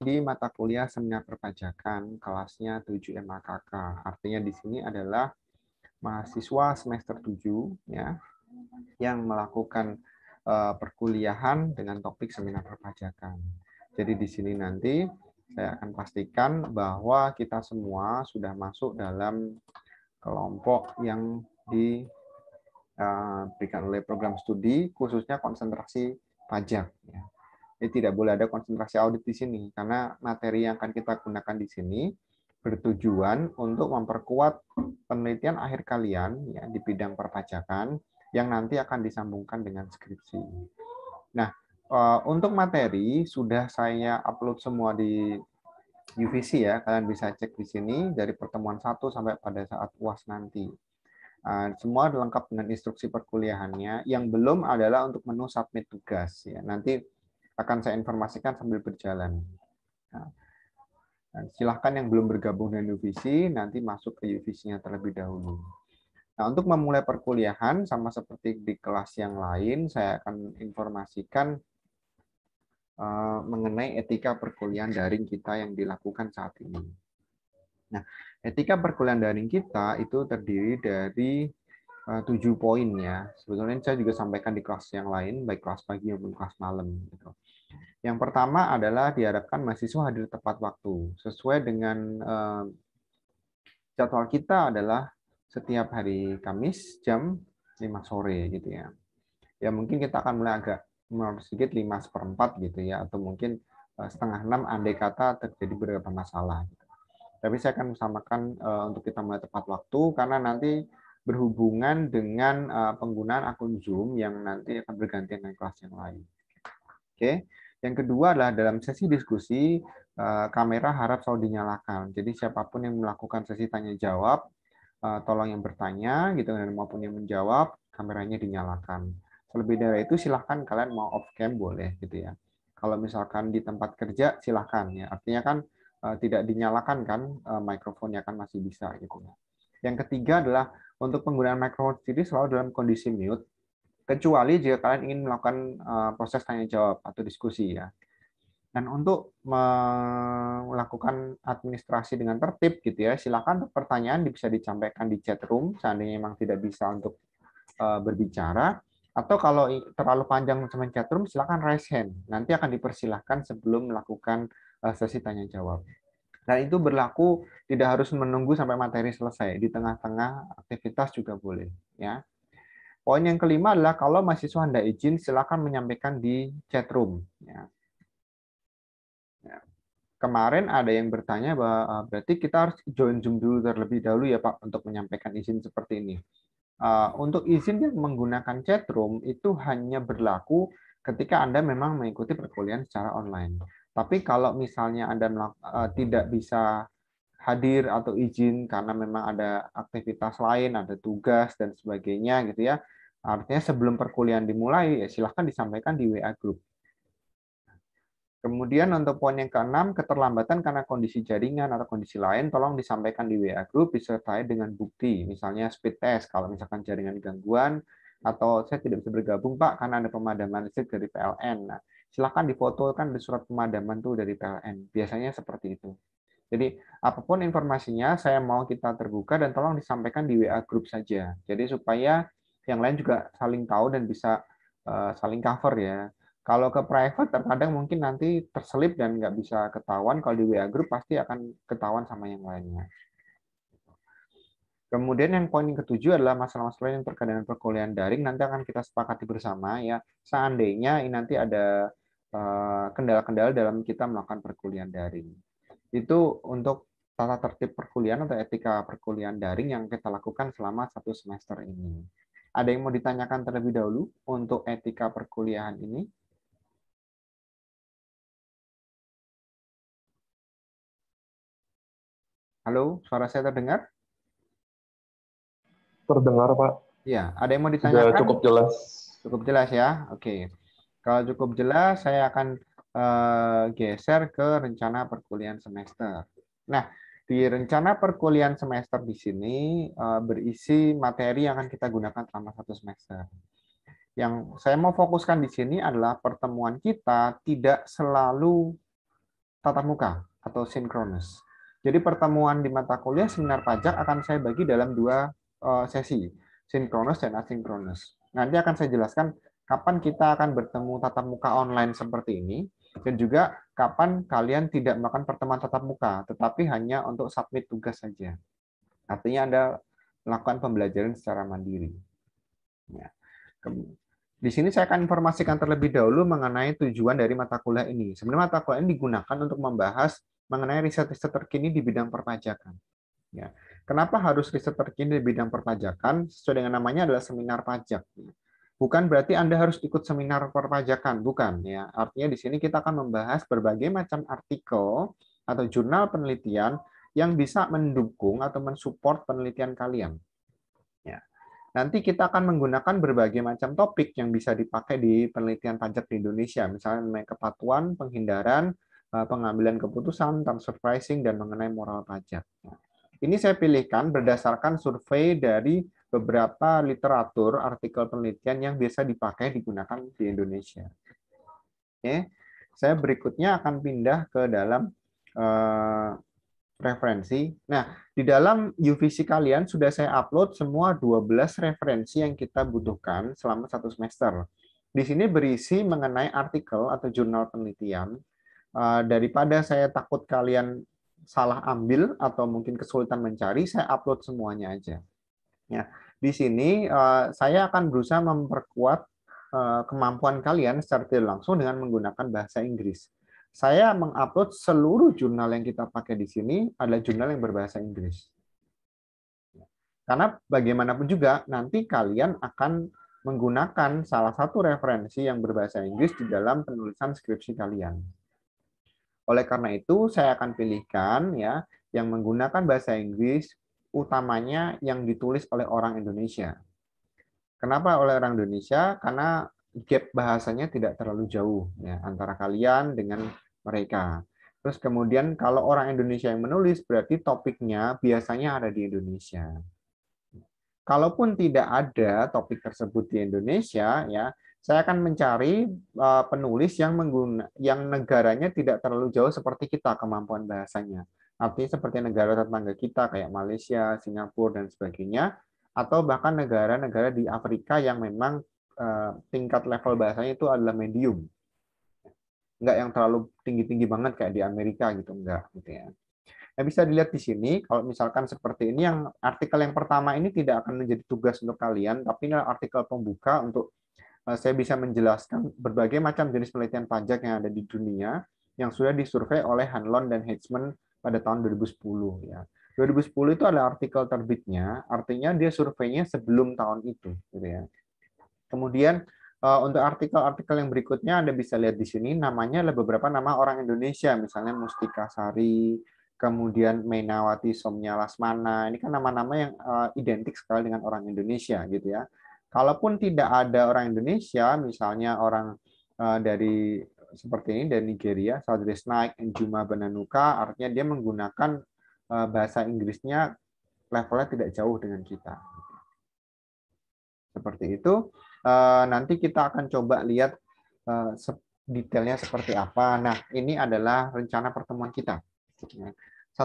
di mata kuliah seminar perpajakan kelasnya 7 MAKK. Artinya di sini adalah mahasiswa semester 7 ya yang melakukan perkuliahan dengan topik seminar perpajakan. Jadi di sini nanti saya akan pastikan bahwa kita semua sudah masuk dalam kelompok yang diberikan oleh program studi, khususnya konsentrasi pajak. Ya. Jadi tidak boleh ada konsentrasi audit di sini, karena materi yang akan kita gunakan di sini bertujuan untuk memperkuat penelitian akhir kalian ya, di bidang perpajakan yang nanti akan disambungkan dengan skripsi. Nah, untuk materi sudah saya upload semua di UVC ya, kalian bisa cek di sini dari pertemuan 1 sampai pada saat UAS nanti. Semua lengkap dengan instruksi perkuliahannya. Yang belum adalah untuk menu submit tugas ya. Nanti akan saya informasikan sambil berjalan. Nah, silahkan yang belum bergabung dengan UVC nanti masuk ke UVC-nya terlebih dahulu. Nah, untuk memulai perkuliahan sama seperti di kelas yang lain, saya akan informasikan mengenai etika perkuliahan daring kita yang dilakukan saat ini. Nah, etika perkuliahan daring kita itu terdiri dari 7 poin ya. Sebetulnya saya juga sampaikan di kelas yang lain, baik kelas pagi maupun kelas malam. Gitu. Yang pertama adalah diharapkan mahasiswa hadir tepat waktu. Sesuai dengan jadwal kita adalah setiap hari Kamis jam 5 sore gitu ya. Ya mungkin kita akan mulai agak sedikit 5:4 gitu ya, atau mungkin setengah 6 andai kata terjadi beberapa masalah. Gitu. Tapi saya akan samakan untuk kita mulai tepat waktu karena nanti berhubungan dengan penggunaan akun Zoom yang nanti akan bergantian dengan kelas yang lain. Oke. Yang kedua adalah dalam sesi diskusi kamera harap selalu dinyalakan. Jadi siapapun yang melakukan sesi tanya jawab, tolong yang bertanya gitu dan maupun yang menjawab kameranya dinyalakan. Terlebih dari itu silahkan kalian mau off cam boleh gitu ya. Kalau misalkan di tempat kerja silahkan ya. Artinya kan tidak dinyalakan kan mikrofonnya kan masih bisa gitu ya. Yang ketiga adalah untuk penggunaan mikrofon sendiri selalu dalam kondisi mute kecuali jika kalian ingin melakukan proses tanya jawab atau diskusi ya. Dan untuk melakukan administrasi dengan tertib gitu ya, silakan pertanyaan bisa disampaikan di chat room seandainya memang tidak bisa untuk berbicara, atau kalau terlalu panjang sama chat room silakan raise hand. Nanti akan dipersilahkan sebelum melakukan sesi tanya jawab. Dan itu berlaku tidak harus menunggu sampai materi selesai, di tengah-tengah aktivitas juga boleh ya. Poin yang kelima adalah kalau mahasiswa hendak izin silakan menyampaikan di chat room ya. Kemarin ada yang bertanya bahwa berarti kita harus join Zoom dulu terlebih dahulu ya Pak untuk menyampaikan izin seperti ini. Untuk izin yang menggunakan chat room itu hanya berlaku ketika Anda memang mengikuti perkuliahan secara online. Tapi kalau misalnya Anda tidak bisa hadir atau izin karena memang ada aktivitas lain, ada tugas dan sebagainya gitu ya. Artinya sebelum perkuliahan dimulai ya silahkan disampaikan di WA group. Kemudian untuk poin yang keenam, keterlambatan karena kondisi jaringan atau kondisi lain, tolong disampaikan di WA Group disertai dengan bukti, misalnya speed test, kalau misalkan jaringan gangguan, atau saya tidak bisa bergabung Pak karena ada pemadaman listrik dari PLN. Nah, silakan difotokan di surat pemadaman tuh dari PLN. Biasanya seperti itu. Jadi apapun informasinya, saya mau kita terbuka dan tolong disampaikan di WA Group saja. Jadi supaya yang lain juga saling tahu dan bisa saling cover ya. Kalau ke private terkadang mungkin nanti terselip dan nggak bisa ketahuan. Kalau di WA Group pasti akan ketahuan sama yang lainnya. Kemudian yang poin yang ketujuh adalah masalah-masalah yang terkait dengan perkuliahan daring. Nanti akan kita sepakati bersama ya. Seandainya ini nanti ada kendala-kendala dalam kita melakukan perkuliahan daring. Itu untuk tata tertib perkuliahan atau etika perkuliahan daring yang kita lakukan selama 1 semester ini. Ada yang mau ditanyakan terlebih dahulu untuk etika perkuliahan ini? Halo, suara saya terdengar? Terdengar, Pak. Ya, ada yang mau Sudah ditanyakan? cukup jelas. Cukup jelas ya? Oke. Kalau cukup jelas, saya akan geser ke rencana perkuliahan semester. Nah, di rencana perkuliahan semester di sini berisi materi yang akan kita gunakan selama 1 semester. Yang saya mau fokuskan di sini adalah pertemuan kita tidak selalu tatap muka atau sinkronus. Jadi pertemuan di mata kuliah seminar pajak akan saya bagi dalam dua sesi, sinkronus dan asinkronus. Nanti akan saya jelaskan kapan kita akan bertemu tatap muka online seperti ini, dan juga kapan kalian tidak melakukan pertemuan tatap muka, tetapi hanya untuk submit tugas saja. Artinya Anda lakukan pembelajaran secara mandiri. Ya. Di sini saya akan informasikan terlebih dahulu mengenai tujuan dari mata kuliah ini. Sebenarnya mata kuliah ini digunakan untuk membahas mengenai riset-riset terkini di bidang perpajakan. Ya. Kenapa harus riset terkini di bidang perpajakan? Sesuai dengan namanya adalah seminar pajak. Bukan berarti Anda harus ikut seminar perpajakan, bukan. Ya. Artinya di sini kita akan membahas berbagai macam artikel atau jurnal penelitian yang bisa mendukung atau mensupport penelitian kalian. Ya. Nanti kita akan menggunakan berbagai macam topik yang bisa dipakai di penelitian pajak di Indonesia, misalnya mengenai kepatuhan, penghindaran, pengambilan keputusan, transfer pricing, dan mengenai moral pajak. Ini saya pilihkan berdasarkan survei dari beberapa literatur artikel penelitian yang biasa dipakai digunakan di Indonesia. Oke, saya berikutnya akan pindah ke dalam referensi. Nah, di dalam UVC kalian sudah saya upload semua 12 referensi yang kita butuhkan selama 1 semester. Di sini berisi mengenai artikel atau jurnal penelitian. Daripada saya takut kalian salah ambil atau mungkin kesulitan mencari, saya upload semuanya aja. Ya, di sini saya akan berusaha memperkuat kemampuan kalian secara tidak langsung dengan menggunakan bahasa Inggris. Saya mengupload seluruh jurnal yang kita pakai di sini adalah jurnal yang berbahasa Inggris. Karena bagaimanapun juga nanti kalian akan menggunakan salah satu referensi yang berbahasa Inggris di dalam penulisan skripsi kalian. Oleh karena itu, saya akan pilihkan ya yang menggunakan bahasa Inggris utamanya yang ditulis oleh orang Indonesia. Kenapa oleh orang Indonesia? Karena gap bahasanya tidak terlalu jauh ya antara kalian dengan mereka. Terus kemudian kalau orang Indonesia yang menulis berarti topiknya biasanya ada di Indonesia. Kalaupun tidak ada topik tersebut di Indonesia ya, saya akan mencari penulis yang negaranya tidak terlalu jauh seperti kita kemampuan bahasanya. Artinya seperti negara tetangga kita kayak Malaysia, Singapura dan sebagainya, atau bahkan negara-negara di Afrika yang memang tingkat level bahasanya itu adalah medium. Enggak yang terlalu tinggi-tinggi banget kayak di Amerika gitu, enggak gitu ya. Nah, bisa dilihat di sini kalau misalkan seperti ini yang artikel yang pertama ini tidak akan menjadi tugas untuk kalian, tapi ini adalah artikel pembuka untuk saya bisa menjelaskan berbagai macam jenis penelitian pajak yang ada di dunia yang sudah disurvei oleh Hanlon dan Hedgeman pada tahun 2010 ya. 2010 itu adalah artikel terbitnya, artinya dia surveinya sebelum tahun itu gitu ya. Kemudian untuk artikel-artikel yang berikutnya Anda bisa lihat di sini namanya ada beberapa nama orang Indonesia, misalnya Mustika Sari, kemudian Mainawati Somnya Lasmana. Ini kan nama-nama yang identik sekali dengan orang Indonesia gitu ya. Kalaupun tidak ada orang Indonesia, misalnya orang dari seperti ini dari Nigeria, Saudri Snaik, Njuma Bananuka, artinya dia menggunakan bahasa Inggrisnya levelnya tidak jauh dengan kita. Seperti itu. Nanti kita akan coba lihat detailnya seperti apa. Nah, ini adalah rencana pertemuan kita. 1-7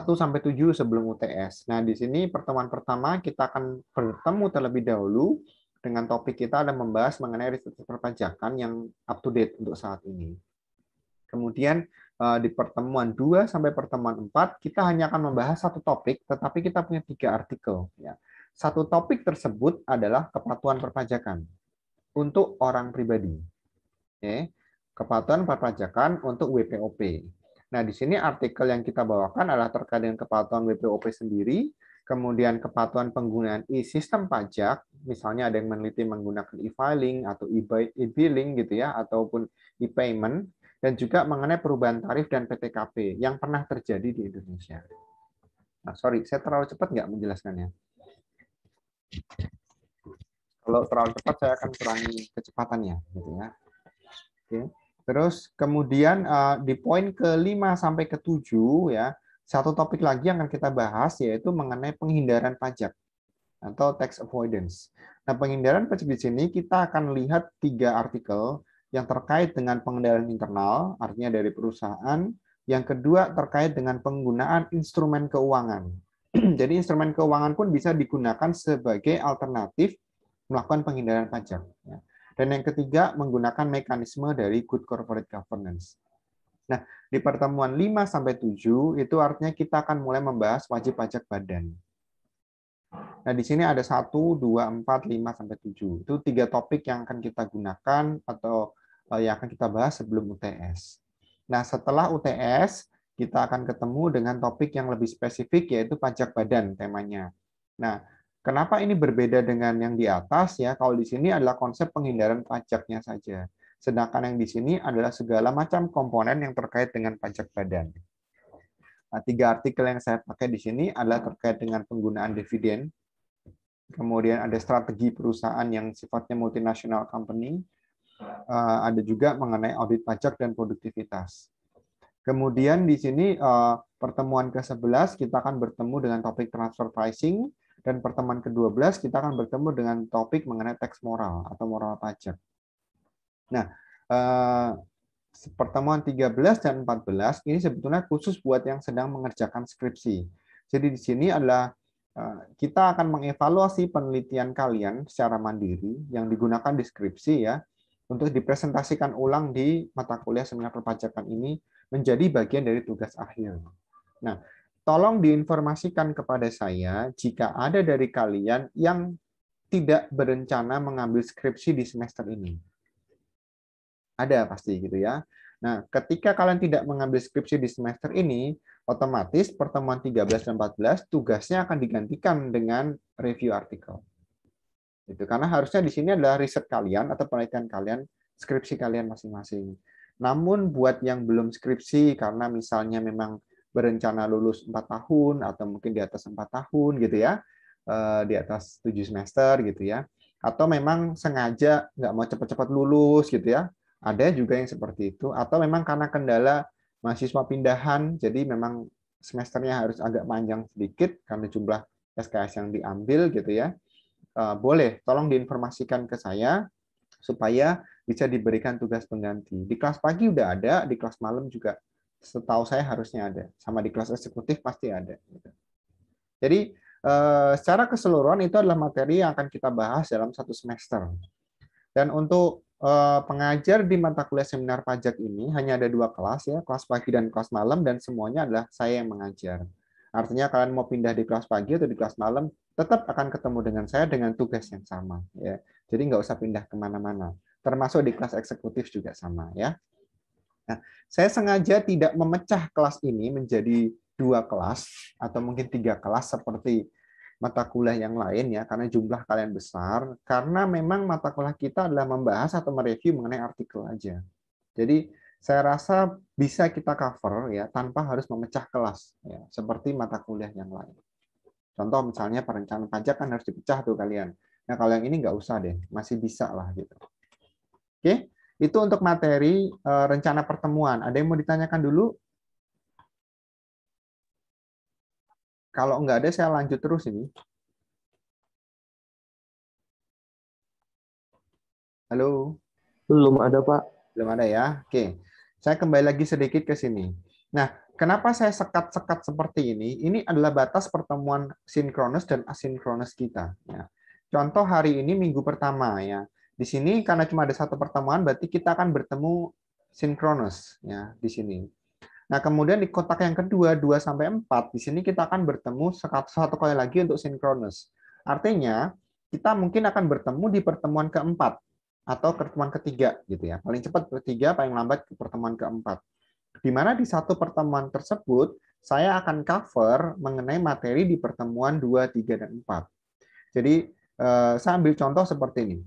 sebelum UTS. Nah, di sini pertemuan pertama kita akan bertemu terlebih dahulu dengan topik kita dan membahas mengenai riset perpajakan yang up to date untuk saat ini. Kemudian di pertemuan 2 sampai pertemuan 4 kita hanya akan membahas satu topik, tetapi kita punya 3 artikel. Satu topik tersebut adalah kepatuhan perpajakan untuk orang pribadi. Oke. Kepatuhan perpajakan untuk WPOP. Nah, di sini artikel yang kita bawakan adalah terkait dengan kepatuhan WPOP sendiri, kemudian kepatuhan penggunaan e-sistem pajak, misalnya ada yang meneliti menggunakan e-filing atau e-billing gitu ya, ataupun e-payment, dan juga mengenai perubahan tarif dan PTKP yang pernah terjadi di Indonesia. Nah, sorry, saya terlalu cepat nggak menjelaskannya? Kalau terlalu cepat, saya akan kurangi kecepatannya, gitu ya. Oke. Terus kemudian di poin ke-5 sampai ke-7 ya, satu topik lagi yang akan kita bahas yaitu mengenai penghindaran pajak atau tax avoidance. Nah, penghindaran pajak di sini kita akan lihat 3 artikel yang terkait dengan pengendalian internal, artinya dari perusahaan, Yang kedua terkait dengan penggunaan instrumen keuangan. Jadi instrumen keuangan pun bisa digunakan sebagai alternatif melakukan penghindaran pajak. Dan yang ketiga, menggunakan mekanisme dari good corporate governance. Nah, di pertemuan 5-7 itu artinya kita akan mulai membahas wajib pajak badan. Nah, di sini ada 1, 2, 4, 5, sampai 7. Itu 3 topik yang akan kita gunakan atau yang akan kita bahas sebelum UTS. Nah, setelah UTS, kita akan ketemu dengan topik yang lebih spesifik, yaitu pajak badan temanya. Nah, kenapa ini berbeda dengan yang di atas? Ya, kalau di sini adalah konsep penghindaran pajaknya saja. Sedangkan yang di sini adalah segala macam komponen yang terkait dengan pajak badan. Nah, 3 artikel yang saya pakai di sini adalah terkait dengan penggunaan dividen, kemudian ada strategi perusahaan yang sifatnya multinational company, ada juga mengenai audit pajak dan produktivitas. Kemudian di sini pertemuan ke-11 kita akan bertemu dengan topik transfer pricing, dan pertemuan ke-12 kita akan bertemu dengan topik mengenai tax moral atau moral pajak. Nah, pertemuan 13 dan 14 ini sebetulnya khusus buat yang sedang mengerjakan skripsi. Jadi di sini adalah kita akan mengevaluasi penelitian kalian secara mandiri yang digunakan di skripsi ya, untuk dipresentasikan ulang di mata kuliah seminar perpajakan ini menjadi bagian dari tugas akhir. Nah, tolong diinformasikan kepada saya jika ada dari kalian yang tidak berencana mengambil skripsi di semester ini. Ada pasti gitu ya. Nah, ketika kalian tidak mengambil skripsi di semester ini, otomatis pertemuan 13 dan 14 tugasnya akan digantikan dengan review artikel. Itu karena harusnya di sini adalah riset kalian atau penelitian kalian, skripsi kalian masing-masing. Namun buat yang belum skripsi karena misalnya memang berencana lulus 4 tahun atau mungkin di atas 4 tahun gitu ya, di atas 7 semester gitu ya, atau memang sengaja nggak mau cepat-cepat lulus gitu ya, ada juga yang seperti itu, atau memang karena kendala mahasiswa pindahan, jadi memang semesternya harus agak panjang sedikit karena jumlah SKS yang diambil gitu ya. Boleh, tolong diinformasikan ke saya supaya bisa diberikan tugas pengganti. Di kelas pagi udah ada, di kelas malam juga setahu saya harusnya ada. Sama di kelas eksekutif pasti ada. Jadi secara keseluruhan itu adalah materi yang akan kita bahas dalam 1 semester. Dan untuk pengajar di mata kuliah seminar pajak ini hanya ada 2 kelas ya, kelas pagi dan kelas malam, dan semuanya adalah saya yang mengajar. Artinya kalian mau pindah di kelas pagi atau di kelas malam, tetap akan ketemu dengan saya dengan tugas yang sama. Ya. Jadi nggak usah pindah kemana-mana. Termasuk di kelas eksekutif juga sama. Ya. Nah, saya sengaja tidak memecah kelas ini menjadi 2 kelas atau mungkin 3 kelas seperti mata kuliah yang lain ya, karena jumlah kalian besar, karena memang mata kuliah kita adalah membahas atau mereview mengenai artikel aja. Jadi saya rasa bisa kita cover ya tanpa harus memecah kelas ya, seperti mata kuliah yang lain. Contoh misalnya perencanaan pajak kan harus dipecah tuh kalian. Nah kalau yang ini nggak usah deh, masih bisa lah gitu. Oke, itu untuk materi rencana pertemuan. Ada yang mau ditanyakan dulu? Kalau nggak ada, saya lanjut terus ini. Halo? Belum ada, Pak. Belum ada ya? Oke. Saya kembali lagi sedikit ke sini. Nah, kenapa saya sekat-sekat seperti ini? Ini adalah batas pertemuan sinkronus dan asinkronus kita. Ya. Contoh hari ini minggu pertama ya. Di sini karena cuma ada 1 pertemuan, berarti kita akan bertemu sinkronus ya di sini. Nah, kemudian di kotak yang kedua 2 sampai 4 di sini kita akan bertemu 1 kali lagi untuk sinkronus. Artinya, kita mungkin akan bertemu di pertemuan keempat atau pertemuan ketiga gitu ya. Paling cepat ketiga, paling lambat ke pertemuan keempat. Di mana di 1 pertemuan tersebut saya akan cover mengenai materi di pertemuan 2, 3, dan 4. Jadi saya ambil contoh seperti ini.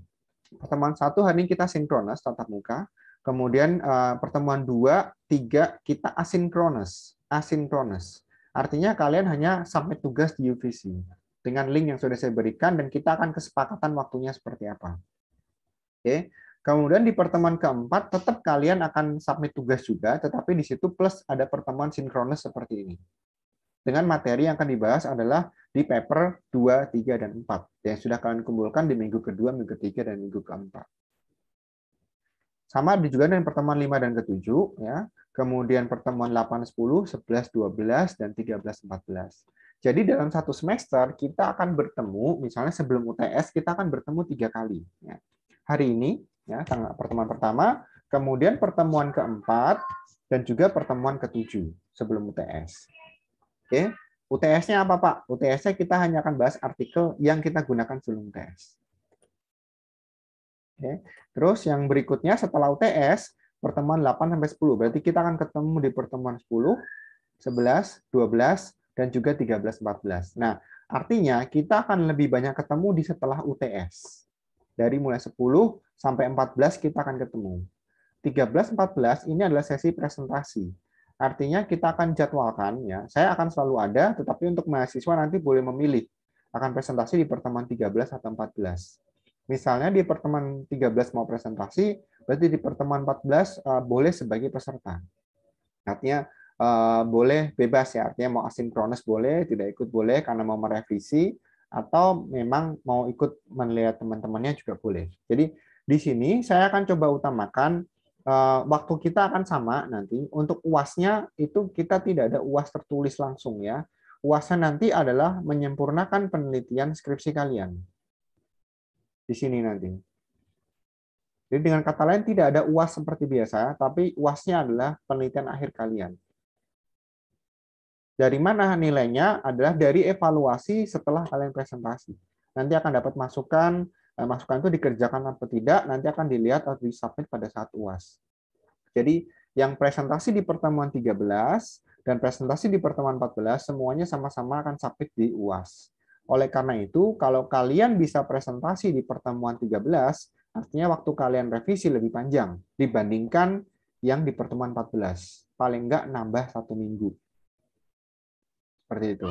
Pertemuan 1 hari ini kita sinkronus tatap muka. Kemudian pertemuan 2, 3 kita asinkronus. Asinkronus. Artinya kalian hanya submit tugas di UVC dengan link yang sudah saya berikan dan kita akan kesepakatan waktunya seperti apa. Oke. Kemudian di pertemuan keempat tetap kalian akan submit tugas juga, tetapi di situ plus ada pertemuan sinkronus seperti ini. Dengan materi yang akan dibahas adalah di paper 2, 3, dan 4 yang sudah kalian kumpulkan di minggu kedua, minggu ketiga, dan minggu keempat. Sama juga dengan pertemuan 5 dan ke-7 ya. Kemudian pertemuan 8, 10, 11, 12 dan 13, 14. Jadi dalam satu semester kita akan bertemu, misalnya sebelum UTS kita akan bertemu 3 kali ya. Hari ini ya, pertemuan pertama, kemudian pertemuan keempat dan juga pertemuan ke-7 sebelum UTS. Oke. UTS-nya apa, Pak? UTS-nya kita hanya akan bahas artikel yang kita gunakan sebelum UTS. Oke. Terus yang berikutnya setelah UTS, pertemuan 8 sampai 10. Berarti kita akan ketemu di pertemuan 10, 11, 12, dan juga 13, 14. Nah, artinya kita akan lebih banyak ketemu di setelah UTS. Dari mulai 10 sampai 14 kita akan ketemu. 13, 14 ini adalah sesi presentasi. Artinya kita akan jadwalkan, ya. Saya akan selalu ada, tetapi untuk mahasiswa nanti boleh memilih akan presentasi di pertemuan 13 atau 14. Misalnya di pertemuan 13 mau presentasi, berarti di pertemuan 14 boleh sebagai peserta. Artinya boleh bebas ya, artinya mau asinkronus boleh, tidak ikut boleh karena mau merevisi, atau memang mau ikut melihat teman-temannya juga boleh. Jadi di sini saya akan coba utamakan waktu kita akan sama nanti. Untuk UAS-nya itu kita tidak ada UAS tertulis langsung ya. UAS-nya nanti adalah menyempurnakan penelitian skripsi kalian. Di sini nanti. Jadi dengan kata lain tidak ada UAS seperti biasa, tapi UAS-nya adalah penelitian akhir kalian. Dari mana nilainya? Adalah dari evaluasi setelah kalian presentasi. Nanti akan dapat masukan, masukan itu dikerjakan atau tidak, nanti akan dilihat atau disubmit pada saat UAS. Jadi yang presentasi di pertemuan 13 dan presentasi di pertemuan 14 semuanya sama-sama akan submit di UAS. Oleh karena itu, kalau kalian bisa presentasi di pertemuan 13, artinya waktu kalian revisi lebih panjang dibandingkan yang di pertemuan 14. Paling enggak nambah 1 minggu. Seperti itu.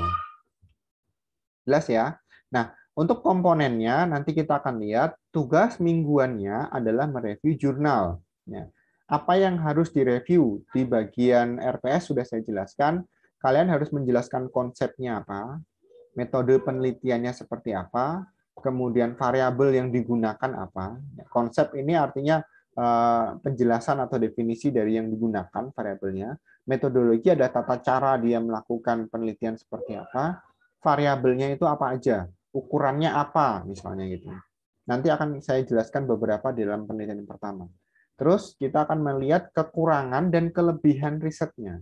Jelas ya? Nah, untuk komponennya nanti kita akan lihat tugas mingguannya adalah mereview jurnal. Ya. Apa yang harus direview di bagian RPS sudah saya jelaskan. Kalian harus menjelaskan konsepnya apa, metode penelitiannya seperti apa, kemudian variabel yang digunakan apa. Konsep ini artinya penjelasan atau definisi dari yang digunakan variabelnya. Metodologi ada tata cara dia melakukan penelitian seperti apa. Variabelnya itu apa aja, ukurannya apa, misalnya gitu. Nanti akan saya jelaskan beberapa di dalam penelitian yang pertama. Terus kita akan melihat kekurangan dan kelebihan risetnya.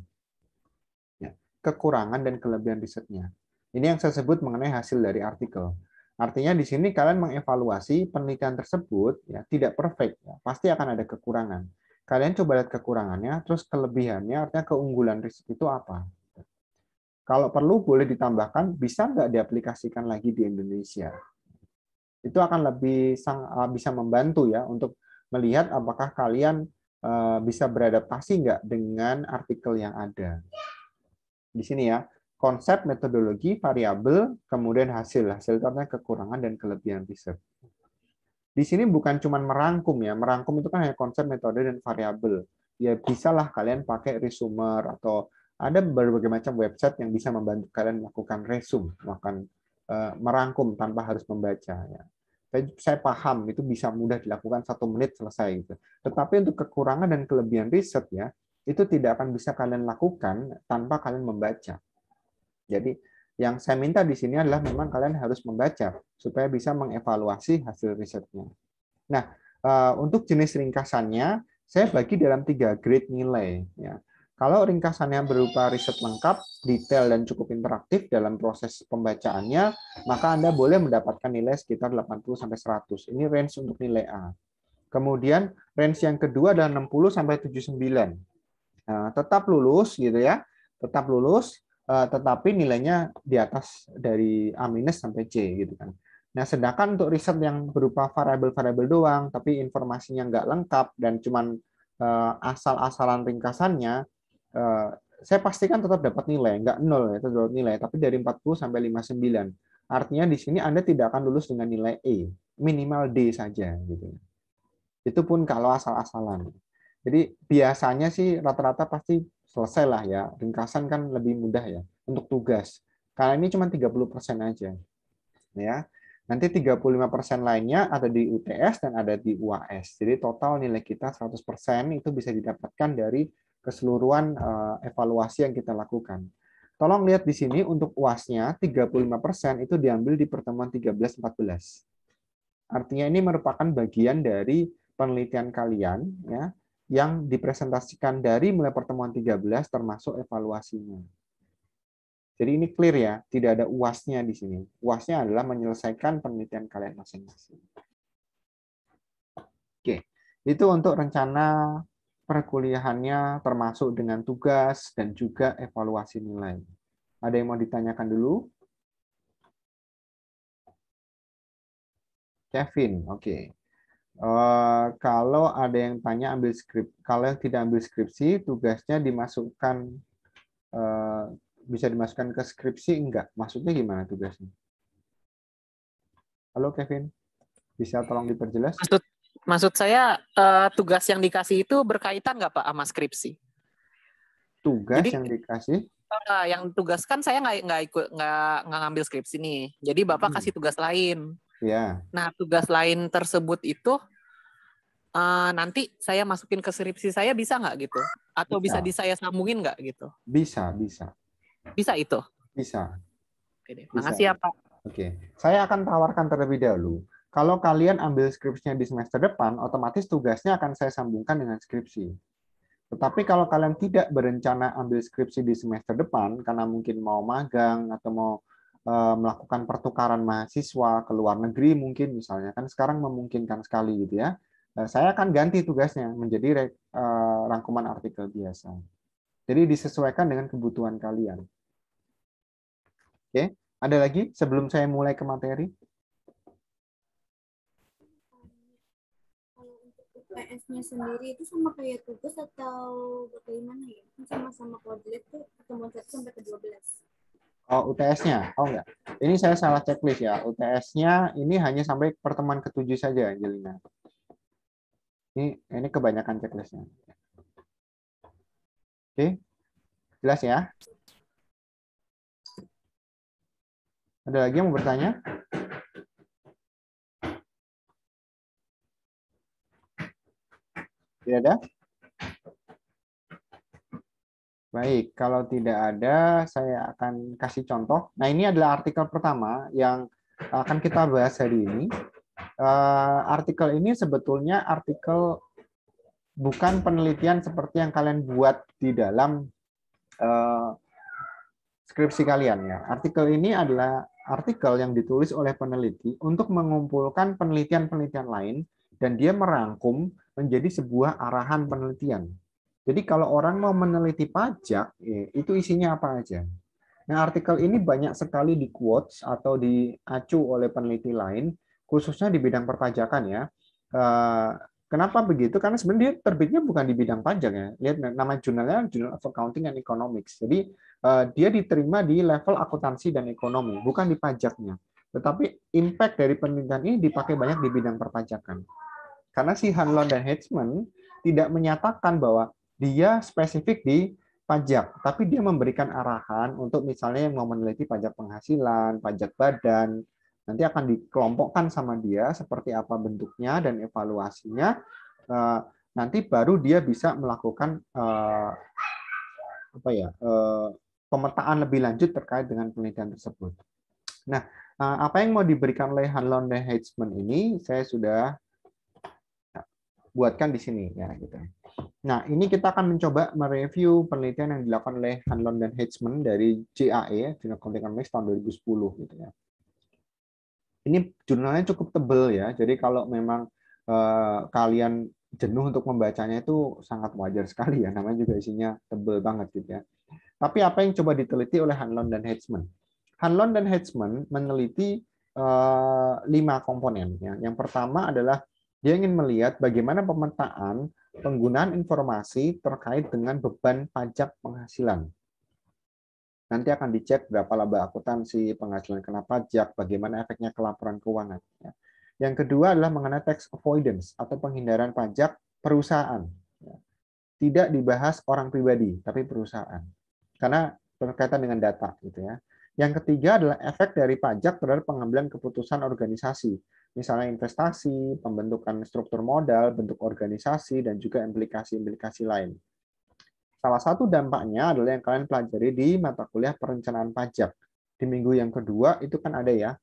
Ya, kekurangan dan kelebihan risetnya. Ini yang saya sebut mengenai hasil dari artikel. Artinya di sini kalian mengevaluasi penelitian tersebut ya tidak perfect, ya. Pasti akan ada kekurangan. Kalian coba lihat kekurangannya, terus kelebihannya, artinya keunggulan riset itu apa. Kalau perlu boleh ditambahkan, bisa nggak diaplikasikan lagi di Indonesia. Itu akan lebih bisa membantu ya untuk melihat apakah kalian bisa beradaptasi nggak dengan artikel yang ada. Di sini ya, konsep, metodologi, variabel, kemudian hasil. Hasil itu artinya kekurangan dan kelebihan riset. Di sini bukan cuma merangkum ya, merangkum itu kan hanya konsep, metode, dan variabel. Ya bisalah kalian pakai resumer atau ada berbagai macam website yang bisa membantu kalian melakukan resume, merangkum tanpa harus membaca. Ya. Saya paham itu bisa mudah dilakukan 1 menit selesai gitu. Tetapi untuk kekurangan dan kelebihan riset ya, itu tidak akan bisa kalian lakukan tanpa kalian membaca. Jadi yang saya minta di sini adalah memang kalian harus membaca supaya bisa mengevaluasi hasil risetnya. Nah, untuk jenis ringkasannya saya bagi dalam 3 grade nilai. Ya. Kalau ringkasannya berupa riset lengkap, detail, dan cukup interaktif dalam proses pembacaannya, maka Anda boleh mendapatkan nilai sekitar 80-100. Ini range untuk nilai A. Kemudian range yang kedua adalah 60-79. Nah, tetap lulus gitu ya, tetap lulus, tetapi nilainya di atas dari A- sampai C gitu kan. Nah, sedangkan untuk riset yang berupa variabel-variabel doang, tapi informasinya nggak lengkap dan cuman asal-asalan ringkasannya, saya pastikan tetap dapat nilai, nggak 0 ya, tetap dapat nilai, tapi dari 40 sampai 59. Artinya di sini Anda tidak akan lulus dengan nilai E, minimal D saja gitu. Itu pun kalau asal-asalan. Jadi biasanya sih rata-rata pasti selesai lah ya. Ringkasan kan lebih mudah ya untuk tugas. Karena ini cuma 30% aja. Ya. Nanti 35% lainnya ada di UTS dan ada di UAS. Jadi total nilai kita 100% itu bisa didapatkan dari keseluruhan evaluasi yang kita lakukan. Tolong lihat di sini untuk UAS-nya 35% itu diambil di pertemuan 13-14. Artinya ini merupakan bagian dari penelitian kalian ya yang dipresentasikan dari mulai pertemuan 13 termasuk evaluasinya. Jadi ini clear ya, tidak ada UAS-nya di sini. UAS-nya adalah menyelesaikan penelitian kalian masing-masing. Oke, itu untuk rencana perkuliahannya termasuk dengan tugas dan juga evaluasi nilai. Ada yang mau ditanyakan dulu? Kevin, oke. Kalau ada yang tanya ambil skrip, kalau yang tidak ambil skripsi, tugasnya dimasukkan bisa dimasukkan ke skripsi enggak? Maksudnya gimana tugasnya? Halo Kevin, bisa tolong diperjelas? Maksud saya tugas yang dikasih itu berkaitan nggak Pak sama skripsi? Tugas Jadi yang dikasih? yang tugas kan saya nggak ngambil skripsi nih. Jadi Bapak kasih tugas lain. Ya. Nah tugas lain tersebut itu nanti saya masukin ke skripsi saya bisa nggak gitu? Atau bisa saya sambungin nggak gitu? Bisa, bisa. Bisa itu? Bisa. Oke deh. Bisa. Makasih ya Pak. Oke, saya akan tawarkan terlebih dahulu. Kalau kalian ambil skripsinya di semester depan, otomatis tugasnya akan saya sambungkan dengan skripsi. Tetapi kalau kalian tidak berencana ambil skripsi di semester depan, karena mungkin mau magang atau mau melakukan pertukaran mahasiswa ke luar negeri mungkin misalnya, kan sekarang memungkinkan sekali gitu ya. Saya akan ganti tugasnya menjadi rangkuman artikel biasa. Jadi disesuaikan dengan kebutuhan kalian. Oke, ada lagi sebelum saya mulai ke materi? UTS-nya sendiri itu sama kayak tugas atau bagaimana ya? Sama-sama koordinat tuh pertemuan 1 sampai ke 12. Oh, UTS-nya? Oh, enggak. Ini saya salah checklist ya. UTS-nya ini hanya sampai pertemuan ke-7 saja, Angelina. Ini kebanyakan checklist-nya. Oke, jelas ya? Ada lagi yang mau bertanya? Tidak ada? Baik, kalau tidak ada, saya akan kasih contoh. Nah, ini adalah artikel pertama yang akan kita bahas hari ini. Artikel ini sebetulnya artikel bukan penelitian seperti yang kalian buat di dalam skripsi kalian ya. Artikel ini adalah artikel yang ditulis oleh peneliti untuk mengumpulkan penelitian-penelitian lain dan dia merangkum menjadi sebuah arahan penelitian. Jadi kalau orang mau meneliti pajak, itu isinya apa aja. Nah, artikel ini banyak sekali di quotes atau diacu oleh peneliti lain, khususnya di bidang perpajakan ya. Kenapa begitu? Karena sebenarnya terbitnya bukan di bidang pajak ya. Lihat nama jurnalnya Journal of Accounting and Economics. Jadi dia diterima di level akuntansi dan ekonomi, bukan di pajaknya. Tetapi impact dari penelitian ini dipakai banyak di bidang perpajakan. Karena si Hanlon dan Hedgeman tidak menyatakan bahwa dia spesifik di pajak, tapi dia memberikan arahan untuk misalnya yang mau meneliti pajak penghasilan, pajak badan, nanti akan dikelompokkan sama dia seperti apa bentuknya dan evaluasinya. Nanti baru dia bisa melakukan pemetaan lebih lanjut terkait dengan penelitian tersebut. Nah, apa yang mau diberikan oleh Hanlon dan Hedgeman ini saya sudah buatkan di sini ya gitu. Nah, ini kita akan mencoba mereview penelitian yang dilakukan oleh Hanlon dan Hedgeman dari JAE, Journal of Accounting Economics tahun 2010 gitu ya. Ini jurnalnya cukup tebal ya. Jadi kalau memang kalian jenuh untuk membacanya itu sangat wajar sekali ya. Namanya juga isinya tebal banget gitu ya. Tapi apa yang coba diteliti oleh Hanlon dan Hedgeman? Hanlon dan Hedgeman meneliti 5 komponen. Ya. Yang pertama adalah dia ingin melihat bagaimana pemetaan penggunaan informasi terkait dengan beban pajak penghasilan. Nanti akan dicek berapa laba akuntansi, penghasilan kena pajak, bagaimana efeknya ke laporan keuangan. Yang kedua adalah mengenai tax avoidance atau penghindaran pajak perusahaan. Tidak dibahas orang pribadi, tapi perusahaan. Karena berkaitan dengan data gitu ya. Yang ketiga adalah efek dari pajak terhadap pengambilan keputusan organisasi, misalnya investasi, pembentukan struktur modal, bentuk organisasi, dan juga implikasi-implikasi lain. Salah satu dampaknya adalah yang kalian pelajari di mata kuliah perencanaan pajak. Di minggu yang kedua itu kan ada ya,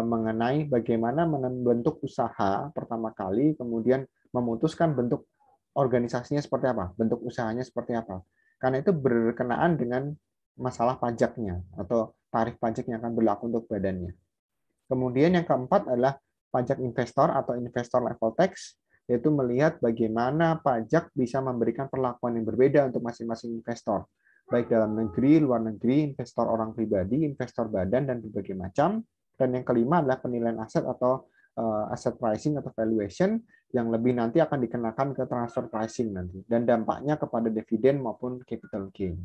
mengenai bagaimana membentuk usaha pertama kali, kemudian memutuskan bentuk organisasinya seperti apa, bentuk usahanya seperti apa. Karena itu berkenaan dengan masalah pajaknya atau tarif pajak yang akan berlaku untuk badannya. Kemudian yang keempat adalah pajak investor atau investor level tax, yaitu melihat bagaimana pajak bisa memberikan perlakuan yang berbeda untuk masing-masing investor, baik dalam negeri, luar negeri, investor orang pribadi, investor badan, dan berbagai macam. Dan yang kelima adalah penilaian aset atau asset pricing atau valuation, yang lebih nanti akan dikenakan ke transfer pricing nanti, dan dampaknya kepada dividen maupun capital gain.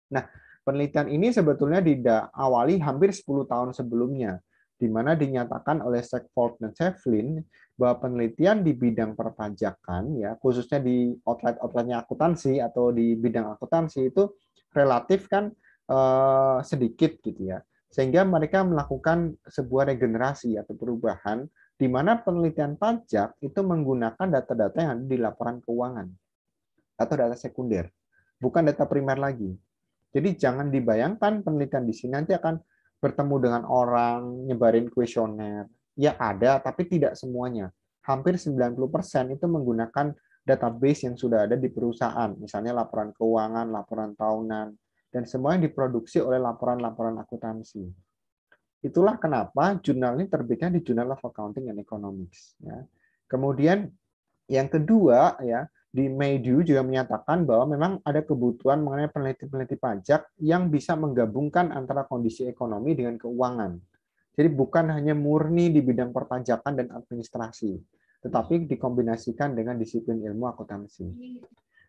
Nah, penelitian ini sebetulnya diawali hampir 10 tahun sebelumnya, di mana dinyatakan oleh Sackfold dan Shevlin bahwa penelitian di bidang perpajakan, ya khususnya di outlet-outletnya akuntansi atau di bidang akuntansi itu relatif kan sedikit gitu ya, sehingga mereka melakukan sebuah regenerasi atau perubahan, di mana penelitian pajak itu menggunakan data-data yang ada di laporan keuangan atau data sekunder, bukan data primer lagi. Jadi jangan dibayangkan penelitian di sini nanti akan bertemu dengan orang, nyebarin kuesioner. Ya ada, tapi tidak semuanya. Hampir 90% itu menggunakan database yang sudah ada di perusahaan. Misalnya laporan keuangan, laporan tahunan, dan semua yang diproduksi oleh laporan-laporan akuntansi. Itulah kenapa jurnal ini terbitnya di Journal of Accounting and Economics. Ya. Kemudian yang kedua, ya, di Maydew juga menyatakan bahwa memang ada kebutuhan mengenai peneliti-peneliti pajak yang bisa menggabungkan antara kondisi ekonomi dengan keuangan. Jadi bukan hanya murni di bidang perpajakan dan administrasi, tetapi dikombinasikan dengan disiplin ilmu akuntansi.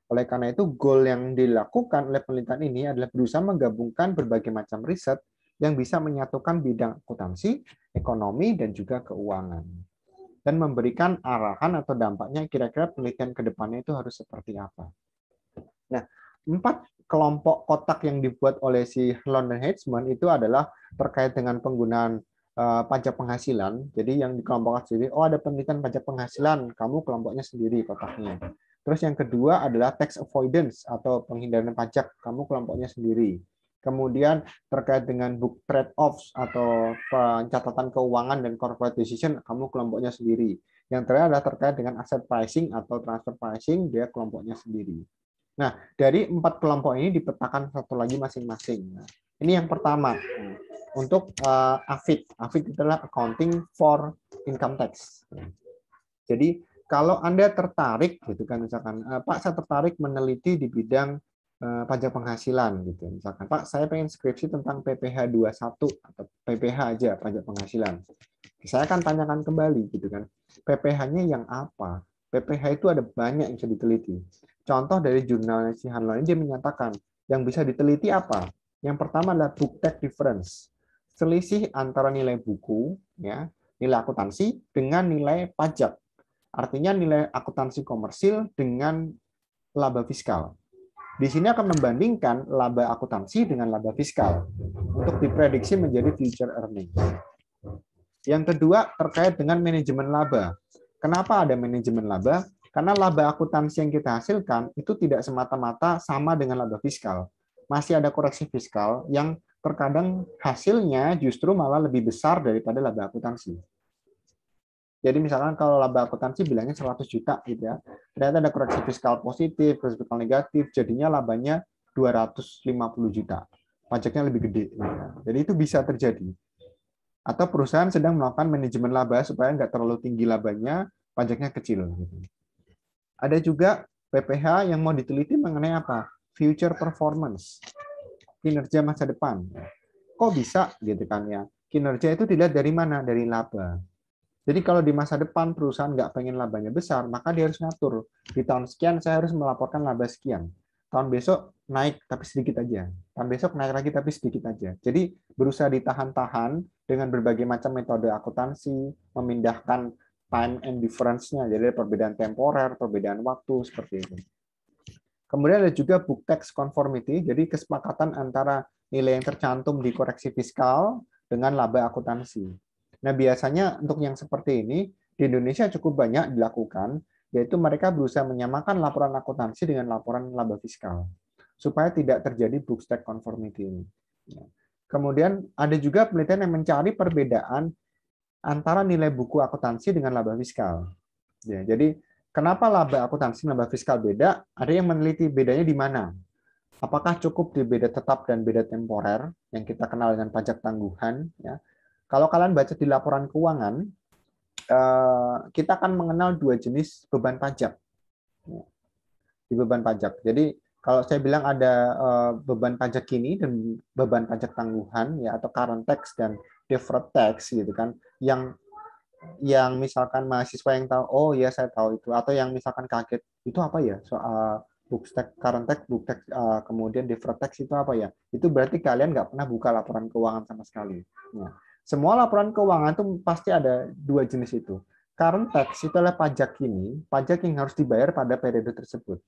Oleh karena itu, goal yang dilakukan oleh penelitian ini adalah berusaha menggabungkan berbagai macam riset yang bisa menyatukan bidang akuntansi, ekonomi, dan juga keuangan, dan memberikan arahan atau dampaknya kira-kira penelitian ke depannya itu harus seperti apa. Nah, 4 kelompok kotak yang dibuat oleh si London Hedgeman itu adalah terkait dengan penggunaan pajak penghasilan. Jadi yang dikelompokkan sendiri, oh ada penelitian pajak penghasilan, kamu kelompoknya sendiri kotaknya. Terus yang kedua adalah tax avoidance atau penghindaran pajak, kamu kelompoknya sendiri. Kemudian terkait dengan book trade-offs atau pencatatan keuangan dan corporate decision, kamu kelompoknya sendiri. Yang terakhir adalah terkait dengan asset pricing atau transfer pricing, dia kelompoknya sendiri. Nah, dari 4 kelompok ini dipetakan satu lagi masing-masing. Nah, ini yang pertama, untuk AFIT. AFIT adalah Accounting for Income Tax. Jadi, kalau Anda tertarik, gitu kan, misalkan, Pak, saya tertarik meneliti di bidang pajak penghasilan gitu. Misalkan, Pak, saya pengen skripsi tentang PPh 21 atau PPh aja pajak penghasilan. Saya akan tanyakan kembali gitu kan. PPh-nya yang apa? PPh itu ada banyak yang bisa diteliti. Contoh dari jurnalnya si Hanlon ini dia menyatakan yang bisa diteliti apa? Yang pertama adalah book tax difference. Selisih antara nilai buku ya, nilai akuntansi dengan nilai pajak. Artinya nilai akuntansi komersil dengan laba fiskal. Di sini akan membandingkan laba akuntansi dengan laba fiskal untuk diprediksi menjadi future earning. Yang kedua terkait dengan manajemen laba. Kenapa ada manajemen laba? Karena laba akuntansi yang kita hasilkan itu tidak semata-mata sama dengan laba fiskal. Masih ada koreksi fiskal yang terkadang hasilnya justru malah lebih besar daripada laba akuntansi. Jadi misalkan kalau laba akuntansi bilangnya 100 juta gitu ya, ternyata ada koreksi fiskal positif, koreksi fiskal negatif, jadinya labanya 250 juta. Pajaknya lebih gede. Gitu ya. Jadi itu bisa terjadi. Atau perusahaan sedang melakukan manajemen laba supaya nggak terlalu tinggi labanya, pajaknya kecil. Gitu. Ada juga PPh yang mau diteliti mengenai apa? Future performance, kinerja masa depan. Kok bisa gitu kan ya? Kinerja itu dilihat dari mana? Dari laba. Jadi kalau di masa depan perusahaan nggak pengen labanya besar, maka dia harus ngatur. Di tahun sekian saya harus melaporkan laba sekian. Tahun besok naik tapi sedikit aja. Tahun besok naik lagi tapi sedikit aja. Jadi berusaha ditahan-tahan dengan berbagai macam metode akuntansi, memindahkan time and difference-nya, jadi perbedaan temporer, perbedaan waktu, seperti itu. Kemudian ada juga book tax conformity, jadi kesepakatan antara nilai yang tercantum di koreksi fiskal dengan laba akuntansi. Nah, biasanya untuk yang seperti ini di Indonesia cukup banyak dilakukan, yaitu mereka berusaha menyamakan laporan akuntansi dengan laporan laba fiskal supaya tidak terjadi bookstep conformity ini. Kemudian ada juga penelitian yang mencari perbedaan antara nilai buku akuntansi dengan laba fiskal. Ya, jadi kenapa laba akuntansi dan laba fiskal beda? Ada yang meneliti bedanya di mana. Apakah cukup di beda tetap dan beda temporer yang kita kenal dengan pajak tangguhan? Ya. Kalau kalian baca di laporan keuangan, kita akan mengenal dua jenis beban pajak. Di beban pajak. Jadi kalau saya bilang ada beban pajak kini dan beban pajak tangguhan, ya, atau current tax dan deferred tax, gitu kan, yang misalkan mahasiswa yang tahu, oh ya saya tahu itu, atau yang misalkan kaget, itu apa ya soal book tax, current tax, book tax, kemudian deferred tax itu apa ya? Itu berarti kalian nggak pernah buka laporan keuangan sama sekali. Nah, semua laporan keuangan itu pasti ada dua jenis itu. Current tax itu adalah pajak kini, pajak yang harus dibayar pada periode tersebut.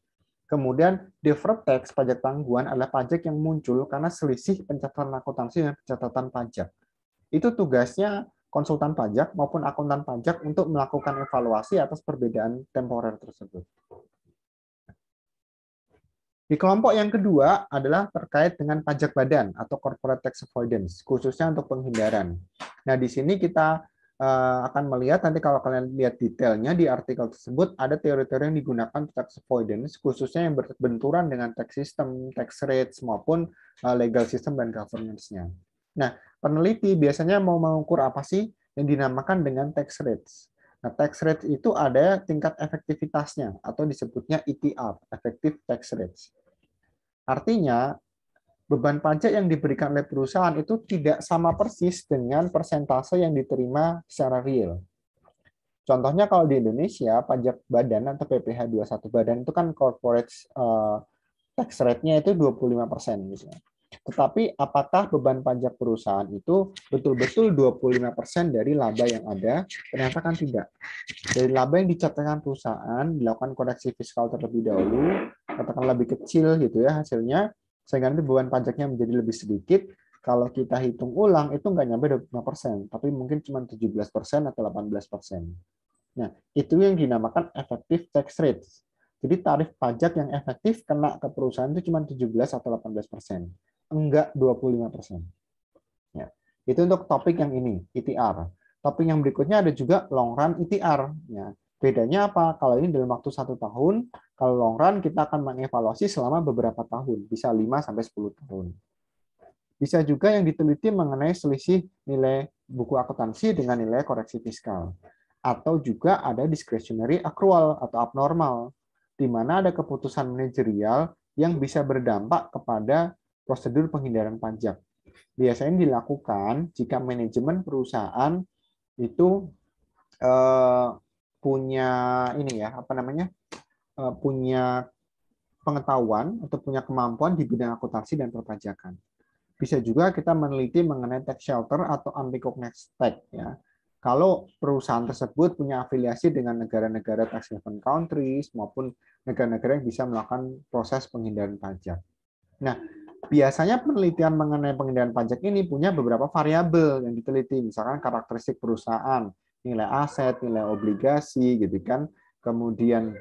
Kemudian deferred tax, pajak tangguhan, adalah pajak yang muncul karena selisih pencatatan akuntansi dan pencatatan pajak. Itu tugasnya konsultan pajak maupun akuntan pajak untuk melakukan evaluasi atas perbedaan temporer tersebut. Di kelompok yang kedua adalah terkait dengan pajak badan atau corporate tax avoidance, khususnya untuk penghindaran. Nah, di sini kita akan melihat, nanti kalau kalian lihat detailnya di artikel tersebut, ada teori-teori yang digunakan tax avoidance, khususnya yang berbenturan dengan tax system, tax rates, maupun legal system dan governance-nya. Nah, peneliti biasanya mau mengukur apa sih yang dinamakan dengan tax rates. Nah, tax rates itu ada tingkat efektivitasnya, atau disebutnya ETR, effective tax rates. Artinya, beban pajak yang diberikan oleh perusahaan itu tidak sama persis dengan persentase yang diterima secara real. Contohnya kalau di Indonesia, pajak badan atau PPh 21 badan itu kan corporate tax rate-nya itu 25%. Misalnya. Tetapi apakah beban pajak perusahaan itu betul-betul 25% dari laba yang ada? Ternyata kan tidak. Dari laba yang dicatatkan perusahaan, dilakukan koreksi fiskal terlebih dahulu, katakan lebih kecil gitu ya hasilnya, sehingga nanti beban pajaknya menjadi lebih sedikit. Kalau kita hitung ulang, itu nggak nyampe 25%, tapi mungkin cuma 17% atau 18%. Nah, itu yang dinamakan effective tax rates. Jadi tarif pajak yang efektif kena ke perusahaan itu cuma 17 atau 18%. Enggak 25%. Ya. Itu untuk topik yang ini, ETR. Topik yang berikutnya ada juga long run ETR. Ya. Bedanya apa? Kalau ini dalam waktu 1 tahun, kalau long run kita akan mengevaluasi selama beberapa tahun, bisa 5-10 tahun. Bisa juga yang diteliti mengenai selisih nilai buku akuntansi dengan nilai koreksi fiskal. Atau juga ada discretionary accrual atau abnormal, di mana ada keputusan manajerial yang bisa berdampak kepada prosedur penghindaran pajak. Biasanya dilakukan jika manajemen perusahaan itu punya punya pengetahuan atau punya kemampuan di bidang akuntansi dan perpajakan. Bisa juga kita meneliti mengenai tax shelter atau unrecognized tax, ya. Kalau perusahaan tersebut punya afiliasi dengan negara-negara tax haven countries maupun negara-negara yang bisa melakukan proses penghindaran pajak. Nah, biasanya penelitian mengenai penghindaran pajak ini punya beberapa variabel yang diteliti, misalkan karakteristik perusahaan, nilai aset, nilai obligasi, gitu kan, kemudian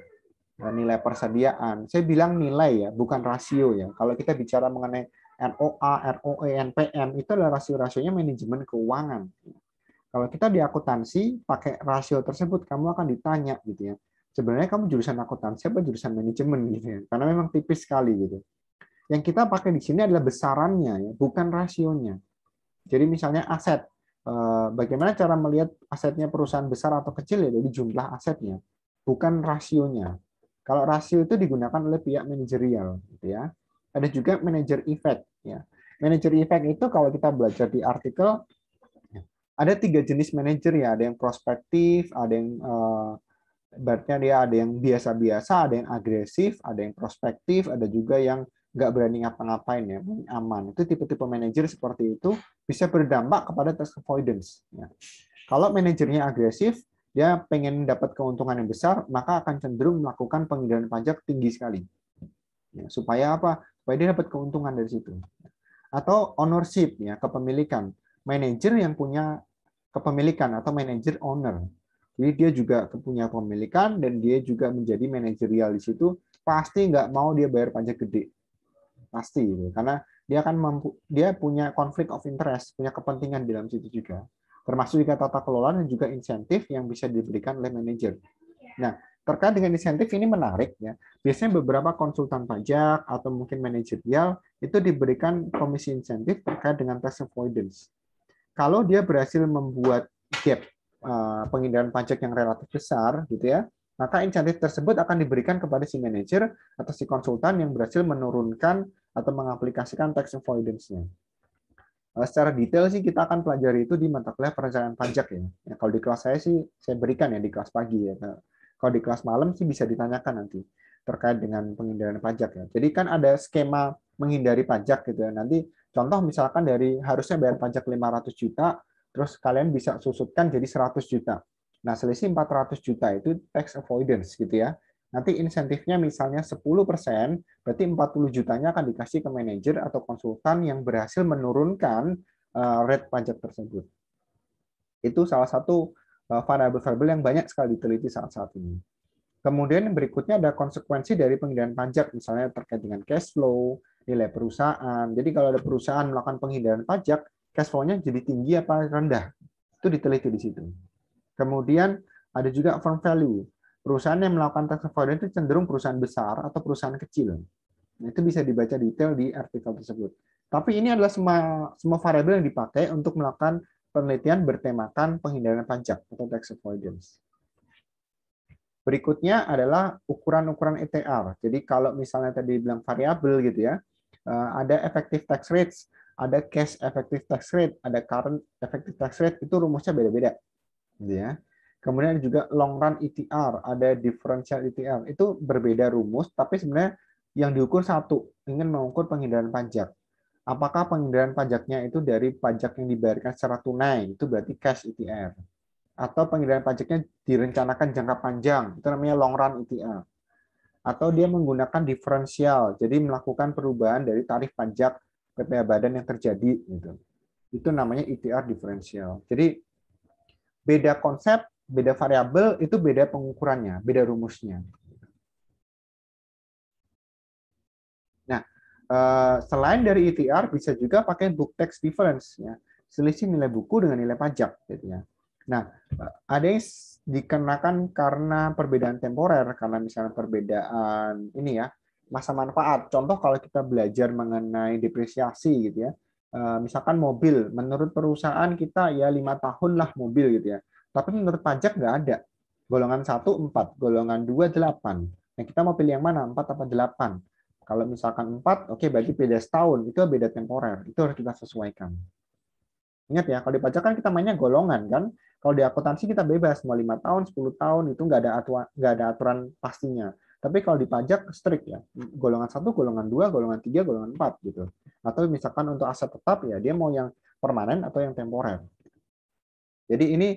nilai persediaan. Saya bilang nilai ya, bukan rasio ya. Kalau kita bicara mengenai NOA, ROE, NPM, itu adalah rasio-rasionya manajemen keuangan. Kalau kita di akuntansi pakai rasio tersebut, kamu akan ditanya gitu ya. Sebenarnya kamu jurusan akuntansi apa jurusan manajemen gitu ya. Karena memang tipis sekali gitu. Yang kita pakai di sini adalah besarannya ya, bukan rasionya. Jadi misalnya aset. Bagaimana cara melihat asetnya perusahaan besar atau kecil ya, jadi jumlah asetnya, bukan rasionya. Kalau rasio itu digunakan oleh pihak manajerial gitu ya. Ada juga manager effect ya. Manager effect itu kalau kita belajar di artikel ada 3 jenis manajer ya, ada yang prospektif, ada yang berarti dia ada yang biasa-biasa, ada yang agresif, ada yang prospektif, ada juga yang nggak berani ngapa-ngapain ya, aman. Itu tipe-tipe manajer seperti itu bisa berdampak kepada tax avoidance. Ya. Kalau manajernya agresif, dia pengen dapat keuntungan yang besar, maka akan cenderung melakukan penghindaran pajak tinggi sekali. Ya, supaya apa? Supaya dia dapat keuntungan dari situ. atau ownership ya, kepemilikan. Manajer yang punya kepemilikan atau manager owner. Jadi dia juga punya kepemilikan dan dia juga menjadi manajerial di situ, pasti nggak mau dia bayar pajak gede. Pasti gitu. Karena dia akan dia punya konflik of interest, punya kepentingan di dalam situ juga. Termasuk juga tata kelola dan juga insentif yang bisa diberikan oleh manajer. Nah, terkait dengan insentif ini menarik ya. Biasanya beberapa konsultan pajak atau mungkin manajerial itu diberikan komisi insentif terkait dengan tax avoidance. Kalau dia berhasil membuat gap penghindaran pajak yang relatif besar gitu ya, maka insentif tersebut akan diberikan kepada si manajer atau si konsultan yang berhasil menurunkan atau mengaplikasikan tax avoidance-nya. Secara detail sih kita akan pelajari itu di mata kuliah perencanaan pajak ya. Kalau di kelas saya berikan ya di kelas pagi ya. Kalau di kelas malam sih bisa ditanyakan nanti terkait dengan penghindaran pajak ya. Jadi kan ada skema menghindari pajak gitu ya. Nanti contoh misalkan dari harusnya bayar pajak 500 juta, terus kalian bisa susutkan jadi 100 juta. Nah, selisih 400 juta itu tax avoidance gitu ya. Nanti insentifnya misalnya 10%, berarti 40 jutanya akan dikasih ke manajer atau konsultan yang berhasil menurunkan rate pajak tersebut. Itu salah satu variabel-variabel yang banyak sekali diteliti saat ini. Kemudian berikutnya ada konsekuensi dari penghindaran pajak, misalnya terkait dengan cash flow, nilai perusahaan. Jadi kalau ada perusahaan melakukan penghindaran pajak, cash flow-nya jadi tinggi apa rendah. Itu diteliti di situ. Kemudian ada juga firm value. Perusahaan yang melakukan tax avoidance itu cenderung perusahaan besar atau perusahaan kecil. Nah, itu bisa dibaca detail di artikel tersebut. Tapi ini adalah semua variabel yang dipakai untuk melakukan penelitian bertemakan penghindaran pajak atau tax avoidance. Berikutnya adalah ukuran-ukuran ETR. Jadi kalau misalnya tadi bilang variabel gitu ya, ada effective tax rates, ada cash effective tax rate, ada current effective tax rate, itu rumusnya beda-beda. Gitu ya. Kemudian juga long run ETR, ada differential ETR. Itu berbeda rumus, tapi sebenarnya yang diukur satu, ingin mengukur penghindaran pajak. Apakah penghindaran pajaknya itu dari pajak yang dibayarkan secara tunai, itu berarti cash ETR. Atau penghindaran pajaknya direncanakan jangka panjang, itu namanya long run ETR. Atau dia menggunakan diferensial, jadi melakukan perubahan dari tarif pajak PPh Badan yang terjadi. Gitu. Itu namanya ETR diferensial. Jadi beda konsep, beda variabel, itu beda pengukurannya, beda rumusnya. Nah, selain dari ETR, bisa juga pakai book tax difference, ya, selisih nilai buku dengan nilai pajak. Gitu ya. Nah, ada yang dikenakan karena perbedaan temporer, karena misalnya perbedaan ini ya, masa manfaat. Contoh kalau kita belajar mengenai depresiasi gitu ya, misalkan mobil, menurut perusahaan kita ya 5 tahun lah mobil gitu ya. Tapi menurut pajak nggak ada. Golongan 1, 4. Golongan 2, 8. Nah, kita mau pilih yang mana? 4 apa 8? Kalau misalkan 4, oke, berarti beda setahun. Itu beda temporer. Itu harus kita sesuaikan. Ingat ya, kalau di pajak kan kita mainnya golongan kan. Kalau di akuntansi kita bebas. Mau 5 tahun, 10 tahun, itu nggak ada aturan pastinya. Tapi kalau di pajak strict ya. Golongan 1, golongan 2, golongan 3, golongan 4 gitu. Atau misalkan untuk aset tetap ya, dia mau yang permanen atau yang temporer. Jadi ini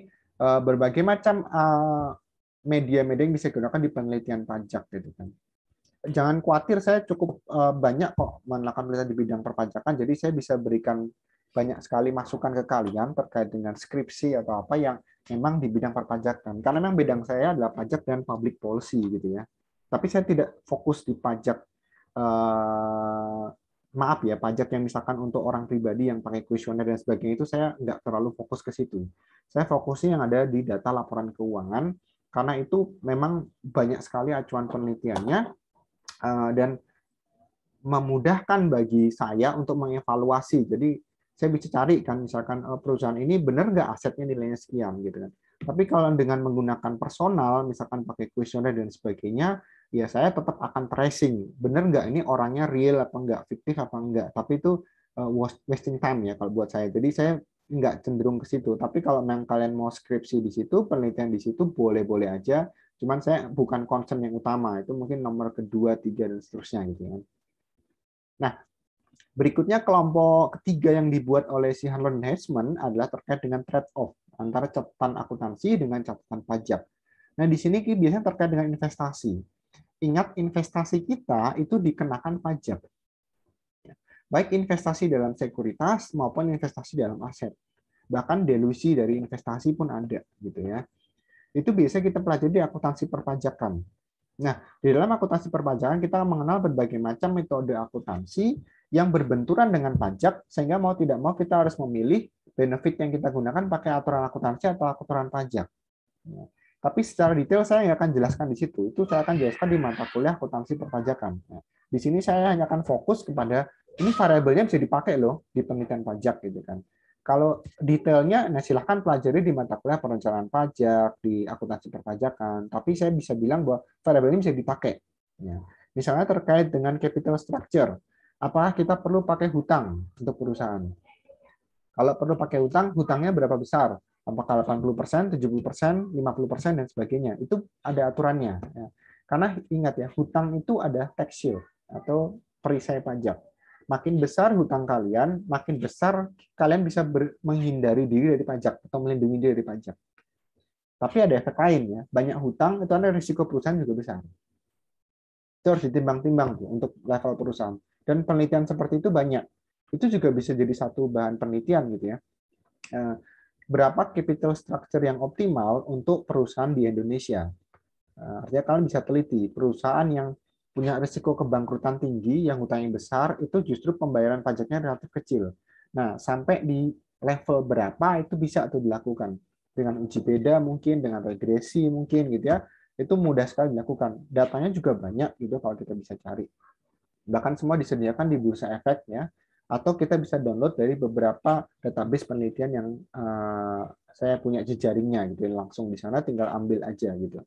berbagai macam media-media yang bisa digunakan di penelitian pajak gitu kan. Jangan khawatir, saya cukup banyak kok melakukan penelitian di bidang perpajakan, jadi saya bisa berikan banyak sekali masukan ke kalian terkait dengan skripsi atau apa yang memang di bidang perpajakan. Karena memang bidang saya adalah pajak dan public policy gitu ya. Tapi saya tidak fokus di pajak maaf ya, pajak yang misalkan untuk orang pribadi yang pakai kuesioner dan sebagainya itu saya nggak terlalu fokus ke situ. Saya fokusnya yang ada di data laporan keuangan, karena itu memang banyak sekali acuan penelitiannya dan memudahkan bagi saya untuk mengevaluasi. Jadi saya bisa cari kan misalkan perusahaan ini benar nggak asetnya nilainya sekian gitu kan. Tapi kalau dengan menggunakan personal, misalkan pakai kuesioner dan sebagainya, ya saya tetap akan tracing. Benar nggak ini orangnya real apa nggak, fiktif apa enggak. Tapi itu wasting time ya kalau buat saya. Jadi saya nggak cenderung ke situ. Tapi kalau memang kalian mau skripsi di situ, penelitian di situ, boleh-boleh aja. Cuman saya bukan concern yang utama. Itu mungkin nomor kedua, tiga, dan seterusnya gitu kan. Nah, berikutnya kelompok ketiga yang dibuat oleh si Hanlon Heisman adalah terkait dengan trade-off antara catatan akuntansi dengan catatan pajak. Nah, di sini biasanya terkait dengan investasi. Ingat, investasi kita itu dikenakan pajak. baik investasi dalam sekuritas maupun investasi dalam aset. Bahkan delusi dari investasi pun ada gitu ya. Itu biasa kita pelajari di akuntansi perpajakan. Nah, di dalam akuntansi perpajakan kita mengenal berbagai macam metode akuntansi yang berbenturan dengan pajak, sehingga mau tidak mau kita harus memilih benefit yang kita gunakan pakai aturan akuntansi atau aturan pajak. Ya. Tapi secara detail saya nggak akan jelaskan di situ. Itu saya akan jelaskan di mata kuliah akuntansi perpajakan. Nah, di sini saya hanya akan fokus kepada ini variabelnya bisa dipakai loh di penelitian pajak gitu kan. Kalau detailnya, nah silahkan pelajari di mata kuliah perencanaan pajak, di akuntansi perpajakan. Tapi saya bisa bilang bahwa variabel ini bisa dipakai. Ya. Misalnya terkait dengan capital structure. Apakah kita perlu pakai hutang untuk perusahaan? Kalau perlu pakai hutang, hutangnya berapa besar? Apakah 80%, 70%, 50%, dan sebagainya. Itu ada aturannya. Ya. Karena ingat ya, hutang itu ada tax shield atau perisai pajak. Makin besar hutang kalian, makin besar kalian bisa menghindari diri dari pajak atau melindungi diri dari pajak. Tapi ada efek lain ya. Banyak hutang itu ada risiko perusahaan juga besar. Itu harus ditimbang-timbang tuh untuk level perusahaan. Dan penelitian seperti itu banyak. Itu juga bisa jadi satu bahan penelitian gitu ya. Berapa capital structure yang optimal untuk perusahaan di Indonesia? Artinya kalian bisa teliti perusahaan yang punya risiko kebangkrutan tinggi, yang hutangnya besar, itu justru pembayaran pajaknya relatif kecil. Nah, sampai di level berapa itu bisa tuh dilakukan. Dengan uji beda mungkin, dengan regresi mungkin gitu ya. Itu mudah sekali dilakukan. Datanya juga banyak gitu kalau kita bisa cari. Bahkan semua disediakan di Bursa Efek ya. Atau kita bisa download dari beberapa database penelitian yang saya punya jejaringnya gitu. Langsung di sana tinggal ambil aja gitu.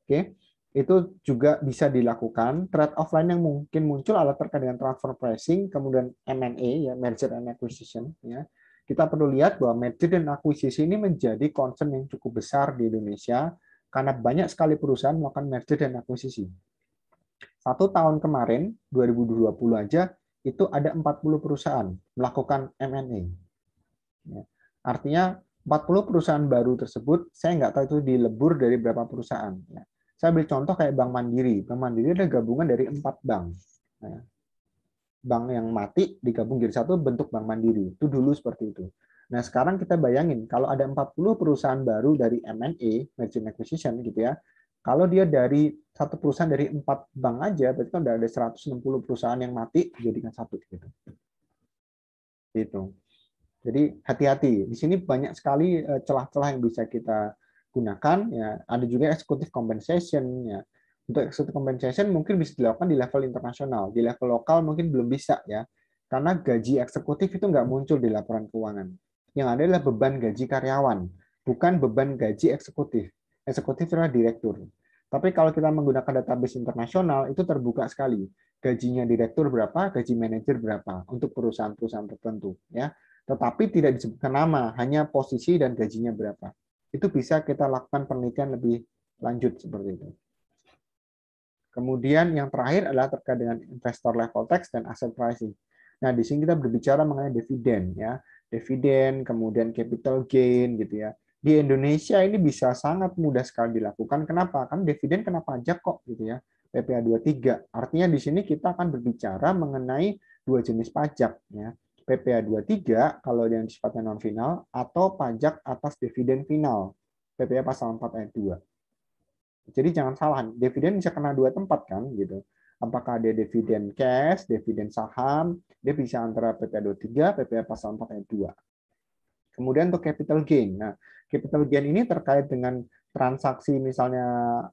Oke. Itu juga bisa dilakukan. Trade-off lain yang mungkin muncul adalah terkait dengan transfer pricing, kemudian M&A, ya, merger and acquisition. Ya. Kita perlu lihat bahwa merger dan akuisisi ini menjadi concern yang cukup besar di Indonesia, karena banyak sekali perusahaan melakukan merger dan akuisisi. 1 tahun kemarin, 2020 aja, itu ada 40 perusahaan melakukan M&A. Ya. Artinya, 40 perusahaan baru tersebut, saya nggak tahu itu dilebur dari berapa perusahaan. Ya. Saya ambil contoh kayak Bank Mandiri. Bank Mandiri ada gabungan dari 4 bank. Nah, bank yang mati digabung jadi satu bentuk Bank Mandiri. Itu dulu seperti itu. Nah, sekarang kita bayangin, kalau ada 40 perusahaan baru dari M&A, Merger and Acquisition, gitu ya, kalau dia dari satu perusahaan dari 4 bank aja, berarti kan udah ada 160 perusahaan yang mati, jadikan satu. Gitu. Jadi hati-hati. Di sini banyak sekali celah-celah yang bisa kita gunakan. Ya, ada juga executive compensation. Ya. Untuk executive compensation mungkin bisa dilakukan di level internasional. Di level lokal mungkin belum bisa ya, karena gaji eksekutif itu nggak muncul di laporan keuangan. Yang ada adalah beban gaji karyawan, bukan beban gaji eksekutif. Eksekutif adalah direktur. Tapi kalau kita menggunakan database internasional itu terbuka sekali. Gajinya direktur berapa, gaji manajer berapa untuk perusahaan-perusahaan tertentu. Ya. Tetapi tidak disebutkan nama, hanya posisi dan gajinya berapa. Itu bisa kita lakukan penelitian lebih lanjut seperti itu. Kemudian yang terakhir adalah terkait dengan investor level tax dan asset pricing. Nah, di sini kita berbicara mengenai dividen ya. Dividen, kemudian capital gain gitu ya. Di Indonesia ini bisa sangat mudah sekali dilakukan. Kenapa? Kan dividen kena pajak kok gitu ya. PPh 23. Artinya di sini kita akan berbicara mengenai 2 jenis pajak ya. PPh 23 kalau yang sifatnya non final atau pajak atas dividen final. PPh pasal 4 ayat 2. Jadi jangan salah, dividen bisa kena 2 tempat kan gitu. Apakah dia dividen cash, dividen saham, dia bisa antara PPh 23, PPh pasal 4 ayat 2. Kemudian untuk capital gain. Nah, capital gain ini terkait dengan transaksi misalnya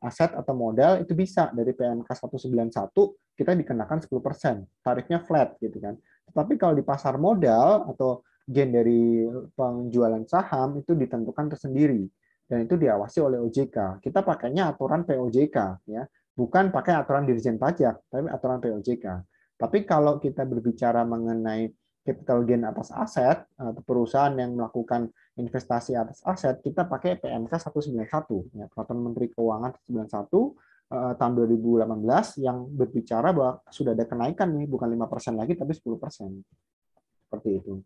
aset atau modal itu bisa dari PMK 191 kita dikenakan 10%, tarifnya flat gitu kan. Tetapi kalau di pasar modal atau gain dari penjualan saham itu ditentukan tersendiri dan itu diawasi oleh OJK. Kita pakainya aturan POJK ya, bukan pakai aturan Dirjen Pajak, tapi aturan POJK. Tapi kalau kita berbicara mengenai capital gain atas aset atau perusahaan yang melakukan investasi atas aset, kita pakai PMK 191 ya, Peraturan Menteri Keuangan 191 tahun 2018 yang berbicara bahwa sudah ada kenaikan nih, bukan 5% lagi tapi 10%. Seperti itu.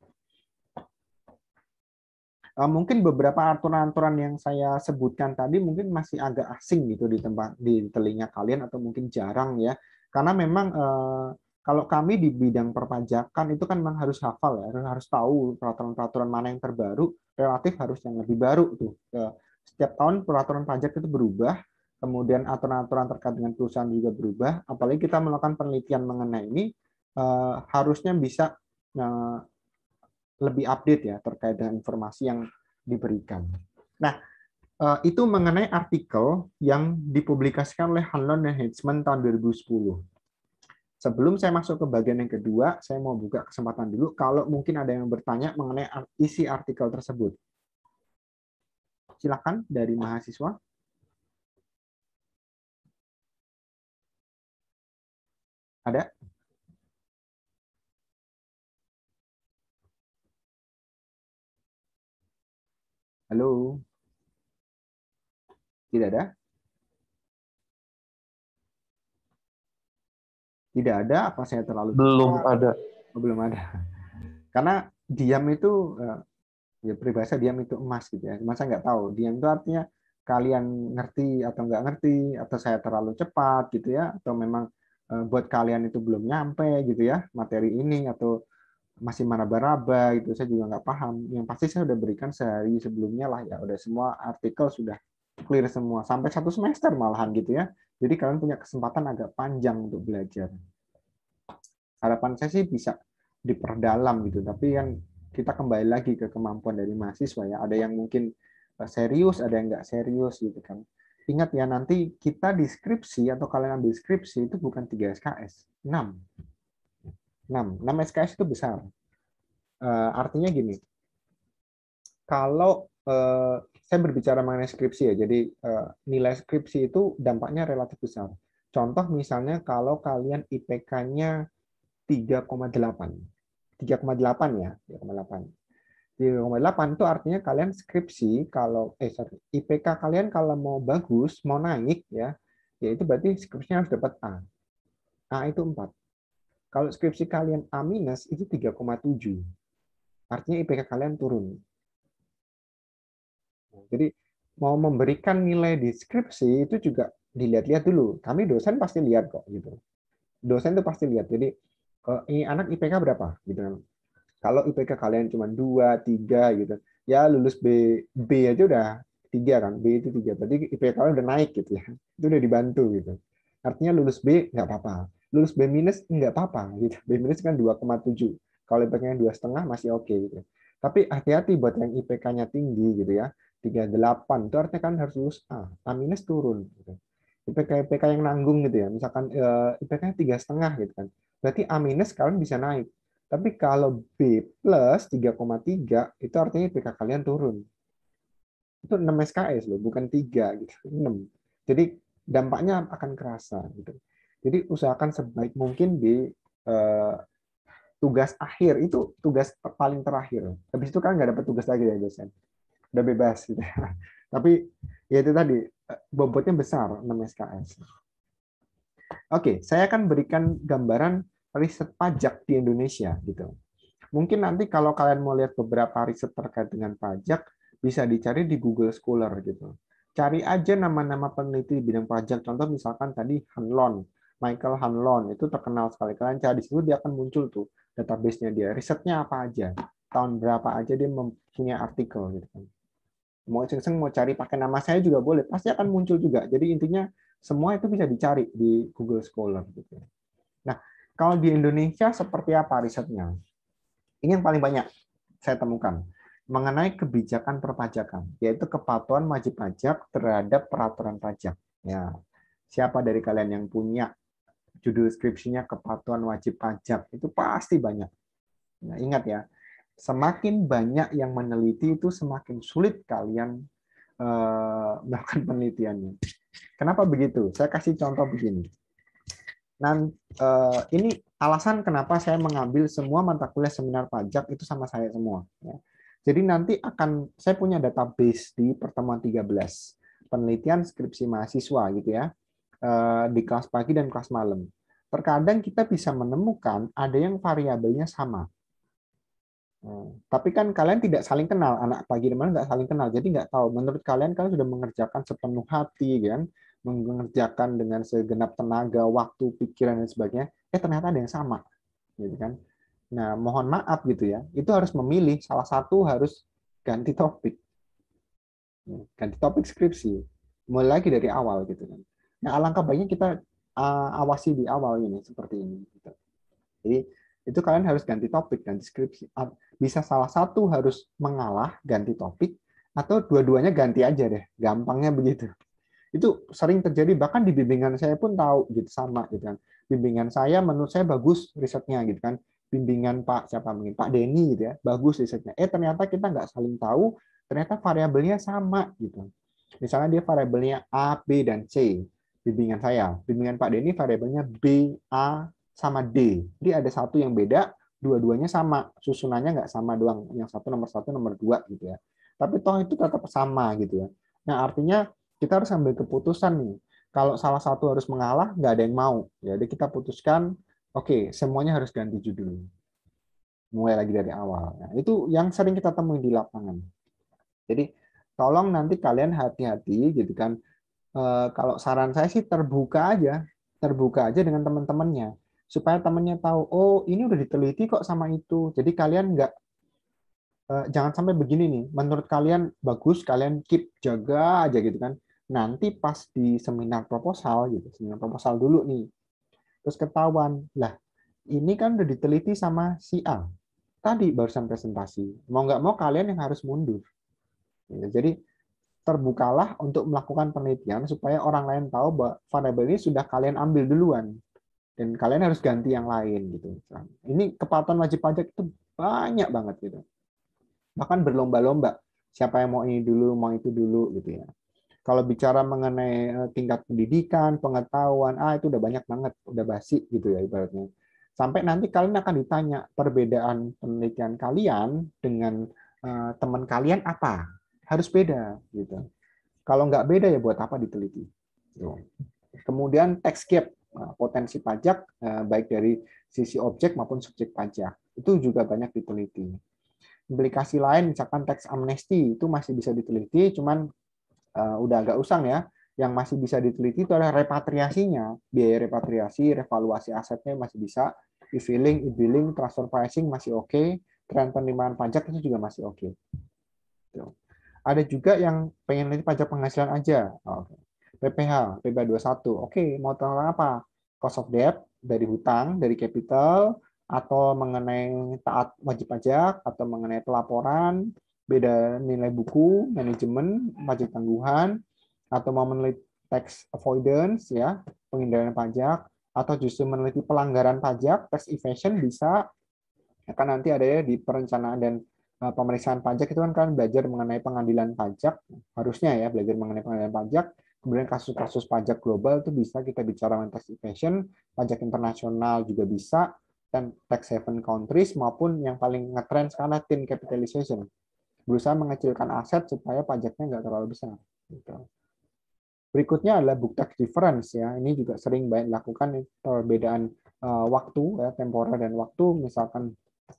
Mungkin beberapa aturan-aturan yang saya sebutkan tadi mungkin masih agak asing gitu di telinga kalian atau mungkin jarang ya, karena memang Kalau kami di bidang perpajakan itu kan memang harus hafal ya, harus tahu peraturan-peraturan mana yang terbaru, relatif harus yang lebih baru tuh. Setiap tahun peraturan pajak itu berubah, kemudian aturan-aturan terkait dengan perusahaan juga berubah. Apalagi kita melakukan penelitian mengenai ini, harusnya bisa lebih update ya terkait dengan informasi yang diberikan. Nah, itu mengenai artikel yang dipublikasikan oleh Hanlon dan Heitzman tahun 2010. Sebelum saya masuk ke bagian yang kedua, saya mau buka kesempatan dulu kalau mungkin ada yang bertanya mengenai isi artikel tersebut. Silakan dari mahasiswa. Ada? Halo? Tidak ada? Tidak ada, apa saya terlalu Belum cepat? ada. Oh, belum ada. Karena diam itu, ya peribahasa diam itu emas gitu ya. Masa nggak tahu. Diam itu artinya kalian ngerti atau nggak ngerti, atau saya terlalu cepat gitu ya, atau memang buat kalian itu belum nyampe gitu ya materi ini, atau masih meraba-raba gitu. Saya juga nggak paham. Yang pasti saya udah berikan sehari sebelumnya lah ya. Udah semua artikel sudah clear semua. Sampai 1 semester malahan gitu ya. Jadi kalian punya kesempatan agak panjang untuk belajar. Harapan saya sih bisa diperdalam gitu, tapi yang kita kembali lagi ke kemampuan dari mahasiswa ya. Ada yang mungkin serius, ada yang nggak serius gitu kan. Ingat ya, nanti kita di skripsi atau kalian ambil skripsi itu bukan 3 SKS, 6 SKS itu besar. Artinya gini, kalau saya berbicara mengenai skripsi ya, jadi nilai skripsi itu dampaknya relatif besar. Contoh misalnya kalau kalian IPK-nya 3,8. 3,8 ya, 3,8. 3,8 itu artinya kalian skripsi kalau IPK kalian kalau mau bagus, mau naik ya, itu berarti skripsinya harus dapat A. A itu 4. Kalau skripsi kalian A- itu 3,7. Artinya IPK kalian turun. Jadi mau memberikan nilai di skripsi itu juga dilihat-lihat dulu. Kami dosen pasti lihat kok gitu. Dosen itu pasti lihat. Jadi ini anak IPK berapa gitu kan. Kalau IPK kalian cuma 2, 3 gitu, ya lulus B aja udah 3 kan, B itu 3, berarti IPK kalian udah naik gitu ya, itu udah dibantu gitu. Artinya lulus B nggak apa-apa, lulus B minus nggak apa-apa gitu. B minus kan 2,7, kalau IPK-nya 2,5 masih oke gitu. Tapi hati-hati buat yang IPK-nya tinggi gitu ya, 38 itu artinya kan harus lulus A minus turun. Gitu. IPK yang nanggung gitu ya, misalkan IPK-nya 3,5 gitu kan, berarti A minus kalian bisa naik. Tapi kalau B plus 3,3 itu artinya IPK kalian turun. Itu 6 SKS loh, bukan 3 gitu. 6. Jadi dampaknya akan kerasa gitu. Jadi usahakan sebaik mungkin di tugas akhir, itu tugas paling terakhir. Habis itu kan nggak dapat tugas lagi ya dosen. Udah bebas gitu. Tapi ya itu tadi bobotnya besar 6 SKS. Oke, saya akan berikan gambaran riset pajak di Indonesia gitu. Mungkin nanti kalau kalian mau lihat beberapa riset terkait dengan pajak, bisa dicari di Google Scholar gitu. Cari aja nama-nama peneliti di bidang pajak. Contoh misalkan tadi Hanlon, Michael Hanlon, itu terkenal sekali. Kalian cari di situ, dia akan muncul tuh database-nya dia. Risetnya apa aja, tahun berapa aja dia mempunyai artikel gitu kan. Mau iseng-iseng mau cari pakai nama saya juga boleh, pasti akan muncul juga. Jadi intinya semua itu bisa dicari di Google Scholar gitu. Nah, kalau di Indonesia seperti apa risetnya? Ini yang paling banyak saya temukan mengenai kebijakan perpajakan, yaitu kepatuhan wajib pajak terhadap peraturan pajak. Ya, siapa dari kalian yang punya judul skripsinya kepatuhan wajib pajak itu pasti banyak. Nah, ingat ya, semakin banyak yang meneliti itu semakin sulit kalian melakukan penelitiannya. Kenapa begitu? Saya kasih contoh begini. Ini alasan kenapa saya mengambil semua mata kuliah seminar pajak itu sama saya semua. Ya. Jadi nanti saya punya database di pertemuan 13 penelitian skripsi mahasiswa gitu ya, di kelas pagi dan kelas malam. Terkadang kita bisa menemukan ada yang variabelnya sama. Tapi kan kalian tidak saling kenal, anak pagi dan malam nggak saling kenal, jadi nggak tahu. Menurut kalian sudah mengerjakan sepenuh hati, kan? mengerjakan dengan segenap tenaga, waktu, pikiran dan sebagainya, ternyata ada yang sama, gitu kan. Nah, mohon maaf gitu ya, itu harus memilih salah satu, harus ganti topik. Ganti topik skripsi. Mulai lagi dari awal gitu kan. Nah, alangkah baiknya kita awasi di awal ini seperti ini gitu. Jadi itu kalian harus ganti topik, ganti skripsi. Bisa salah satu harus mengalah, ganti topik, atau dua-duanya ganti aja deh. Gampangnya begitu. Itu sering terjadi, bahkan di bimbingan saya pun tahu gitu, sama gitu kan. Bimbingan saya menurut saya bagus risetnya gitu kan. Bimbingan Pak siapa mungkin Pak Denny gitu ya, bagus risetnya. Ternyata kita nggak saling tahu, ternyata variabelnya sama gitu. Misalnya dia variabelnya A, B, dan C. Bimbingan saya, bimbingan Pak Denny variabelnya B, A, sama D. Jadi ada satu yang beda, dua-duanya sama. Susunannya nggak sama doang. Yang satu, nomor 2 gitu ya. Tapi toh itu tetap sama gitu ya. Nah, artinya kita harus ambil keputusan nih. Kalau salah satu harus mengalah, nggak ada yang mau. Jadi kita putuskan, oke, semuanya harus ganti judul. Mulai lagi dari awal. Nah, itu yang sering kita temui di lapangan. Jadi tolong nanti kalian hati-hati gitu kan. Kalau saran saya sih terbuka aja dengan teman-temannya, supaya temannya tahu, oh ini udah diteliti kok sama itu. Jadi kalian nggak jangan sampai begini nih. Menurut kalian bagus, kalian keep jaga aja gitu kan. Nanti pas di seminar proposal gitu, seminar proposal dulu nih, terus ketahuan lah, ini kan udah diteliti sama si A. Tadi barusan presentasi. Mau nggak mau kalian yang harus mundur. Jadi terbukalah untuk melakukan penelitian supaya orang lain tahu bahwa variabel ini sudah kalian ambil duluan dan kalian harus ganti yang lain gitu. Ini kepatuhan wajib pajak itu banyak banget gitu. Bahkan berlomba-lomba siapa yang mau ini dulu, mau itu dulu gitu ya. Kalau bicara mengenai tingkat pendidikan, pengetahuan, itu udah banyak banget, udah basi gitu ya ibaratnya. Sampai nanti kalian akan ditanya perbedaan penelitian kalian dengan teman kalian apa? Harus beda gitu. Kalau nggak beda ya buat apa diteliti? Kemudian tax gap, potensi pajak baik dari sisi objek maupun subjek pajak itu juga banyak diteliti. Implikasi lain misalkan tax amnesty itu masih bisa diteliti, cuman udah agak usang ya. Yang masih bisa diteliti itu adalah repatriasinya, biaya repatriasi, revaluasi asetnya masih bisa, e-filing, e-billing, transfer pricing masih oke, tren penerimaan pajak itu juga masih oke. Ada juga yang pengen lihat pajak penghasilan aja. PPH, PPh 21. Oke, mau tentang apa? Cost of debt dari hutang, dari capital, atau mengenai taat wajib pajak, atau mengenai pelaporan, beda nilai buku, manajemen, pajak tangguhan, atau mau meneliti tax avoidance, ya, penghindaran pajak, atau justru meneliti pelanggaran pajak, tax evasion bisa, akan nanti ada ya di perencanaan dan pemeriksaan pajak itu kan kalian belajar mengenai pengadilan pajak, harusnya ya belajar mengenai pengadilan pajak, kemudian kasus-kasus pajak global itu bisa kita bicara mengenai tax evasion, pajak internasional juga bisa, dan tax haven countries maupun yang paling ngetrend sekarang thin capitalization, berusaha mengecilkan aset supaya pajaknya nggak terlalu besar. Berikutnya adalah book tax difference ya, ini juga sering banyak dilakukan perbedaan waktu ya, temporer dan waktu, misalkan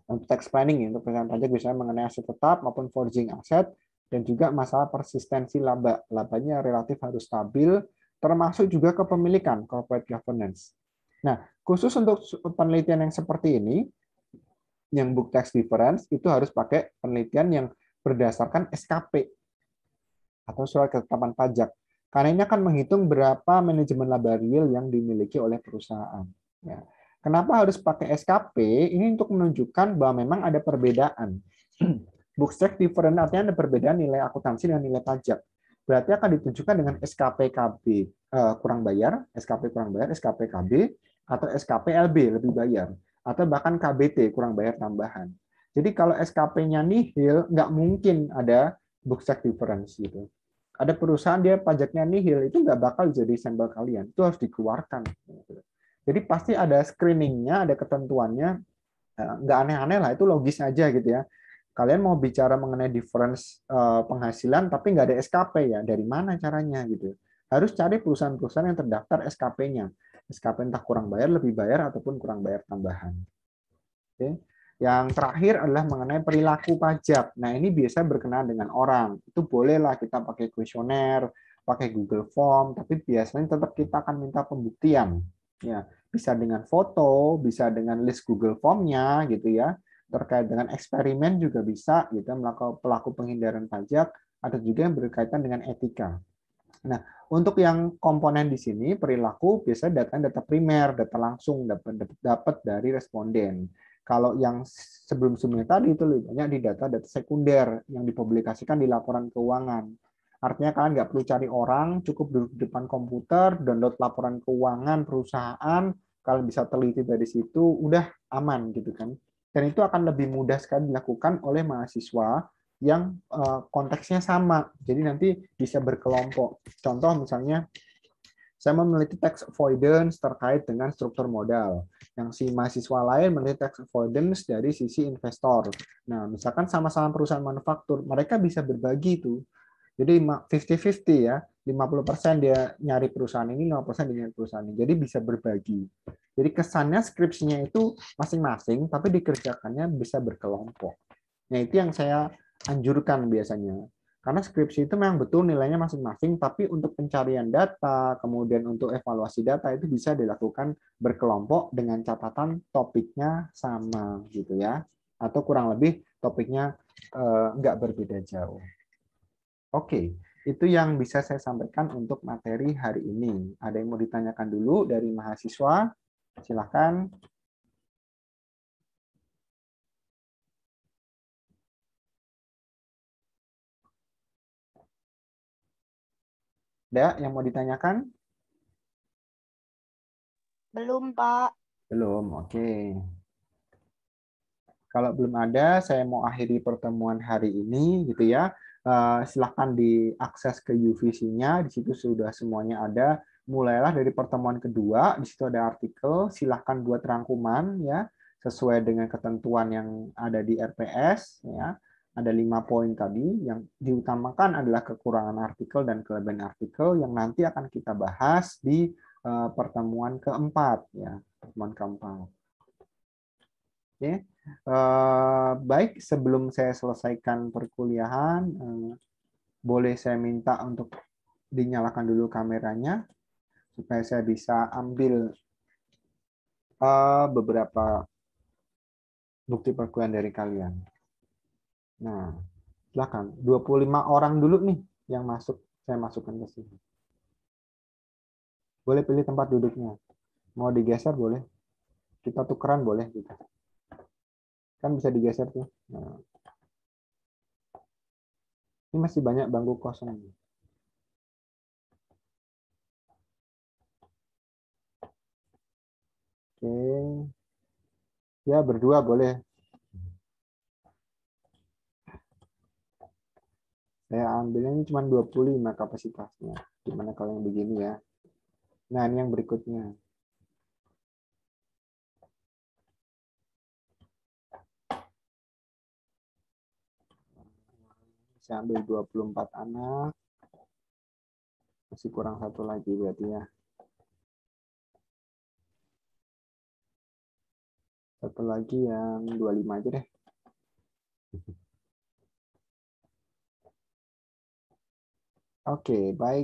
untuk tax planning ya, untuk perencanaan pajak biasanya mengenai aset tetap maupun forging aset, dan juga masalah persistensi laba. Labanya relatif harus stabil, termasuk juga kepemilikan, corporate governance. Nah, khusus untuk penelitian yang seperti ini, yang book tax difference, itu harus pakai penelitian yang berdasarkan SKP, atau surat ketetapan pajak. Karena ini akan menghitung berapa manajemen laba real yang dimiliki oleh perusahaan. Ya. Kenapa harus pakai SKP? Ini untuk menunjukkan bahwa memang ada perbedaan. Book tax difference artinya ada perbedaan nilai akuntansi dan nilai pajak. Berarti akan ditunjukkan dengan SKP KB kurang bayar, SKP kurang bayar, SKP KB, atau SKP LB lebih bayar, atau bahkan KBT kurang bayar tambahan. Jadi kalau SKP-nya nihil, nggak mungkin ada book tax difference gitu. Ada perusahaan dia pajaknya nihil, itu nggak bakal jadi sampel kalian, itu harus dikeluarkan. Jadi pasti ada screeningnya, ada ketentuannya, nggak aneh-aneh lah, itu logis aja gitu ya. Kalian mau bicara mengenai difference penghasilan, tapi nggak ada SKP ya, dari mana caranya gitu? Harus cari perusahaan-perusahaan yang terdaftar SKP-nya. SKP entah kurang bayar, lebih bayar, ataupun kurang bayar tambahan. Oke. Yang terakhir adalah mengenai perilaku pajak. Nah, ini biasa berkenaan dengan orang. Itu bolehlah kita pakai kuesioner, pakai Google Form, tapi biasanya tetap kita akan minta pembuktian. Ya, bisa dengan foto, bisa dengan list Google Form-nya gitu ya. Terkait dengan eksperimen juga bisa gitu, melakukan pelaku penghindaran pajak, atau juga yang berkaitan dengan etika. Nah, untuk yang komponen di sini perilaku biasanya data primer, data langsung dapat dari responden. Kalau yang sebelum-sebelumnya tadi itu lebih banyak di data sekunder yang dipublikasikan di laporan keuangan. Artinya kalian nggak perlu cari orang, cukup duduk di depan komputer, download laporan keuangan perusahaan, kalian bisa teliti dari situ, udah aman gitu kan. Dan itu akan lebih mudah sekali dilakukan oleh mahasiswa yang konteksnya sama. Jadi nanti bisa berkelompok. Contoh misalnya, saya mau meneliti tax avoidance terkait dengan struktur modal. Yang si mahasiswa lain meneliti tax avoidance dari sisi investor. Nah, misalkan sama-sama perusahaan manufaktur, mereka bisa berbagi itu. Jadi 50-50 ya, 50% dia nyari perusahaan ini, 50% dia nyari perusahaan ini. Jadi bisa berbagi. Jadi kesannya skripsinya itu masing-masing, tapi dikerjakannya bisa berkelompok. Nah, itu yang saya anjurkan biasanya. Karena skripsi itu memang betul nilainya masing-masing, tapi untuk pencarian data, kemudian untuk evaluasi data itu bisa dilakukan berkelompok dengan catatan topiknya sama gitu ya. Atau kurang lebih topiknya nggak berbeda jauh. Oke, itu yang bisa saya sampaikan untuk materi hari ini. Ada yang mau ditanyakan dulu dari mahasiswa? Silakan. Ada yang mau ditanyakan? Belum, Pak. Belum, oke. Kalau belum ada, saya mau akhiri pertemuan hari ini, gitu ya. Silahkan diakses ke UVC-nya, di situ sudah semuanya ada. Mulailah dari pertemuan kedua, di situ ada artikel. Silahkan buat rangkuman, ya, sesuai dengan ketentuan yang ada di RPS, ya. Ada 5 poin tadi, yang diutamakan adalah kekurangan artikel dan kelebihan artikel yang nanti akan kita bahas di pertemuan keempat, ya, pertemuan keempat. Oke, baik. Sebelum saya selesaikan perkuliahan, boleh saya minta untuk dinyalakan dulu kameranya supaya saya bisa ambil beberapa bukti perkuliahan dari kalian. Nah, silakan. 25 orang dulu nih yang masuk, saya masukkan ke sini. Boleh pilih tempat duduknya. Mau digeser boleh. Kita tukeran boleh gitu. Kan bisa digeser tuh. Nah. Ini masih banyak bangku kosong. Oke. Ya, berdua boleh. Saya ambilnya ini cuma 25 kapasitasnya. Gimana kalau yang begini ya? Nah, ini yang berikutnya. Saya ambil 24 anak. Masih kurang satu lagi berarti ya. Satu lagi yang 25 aja deh. Oke, baik.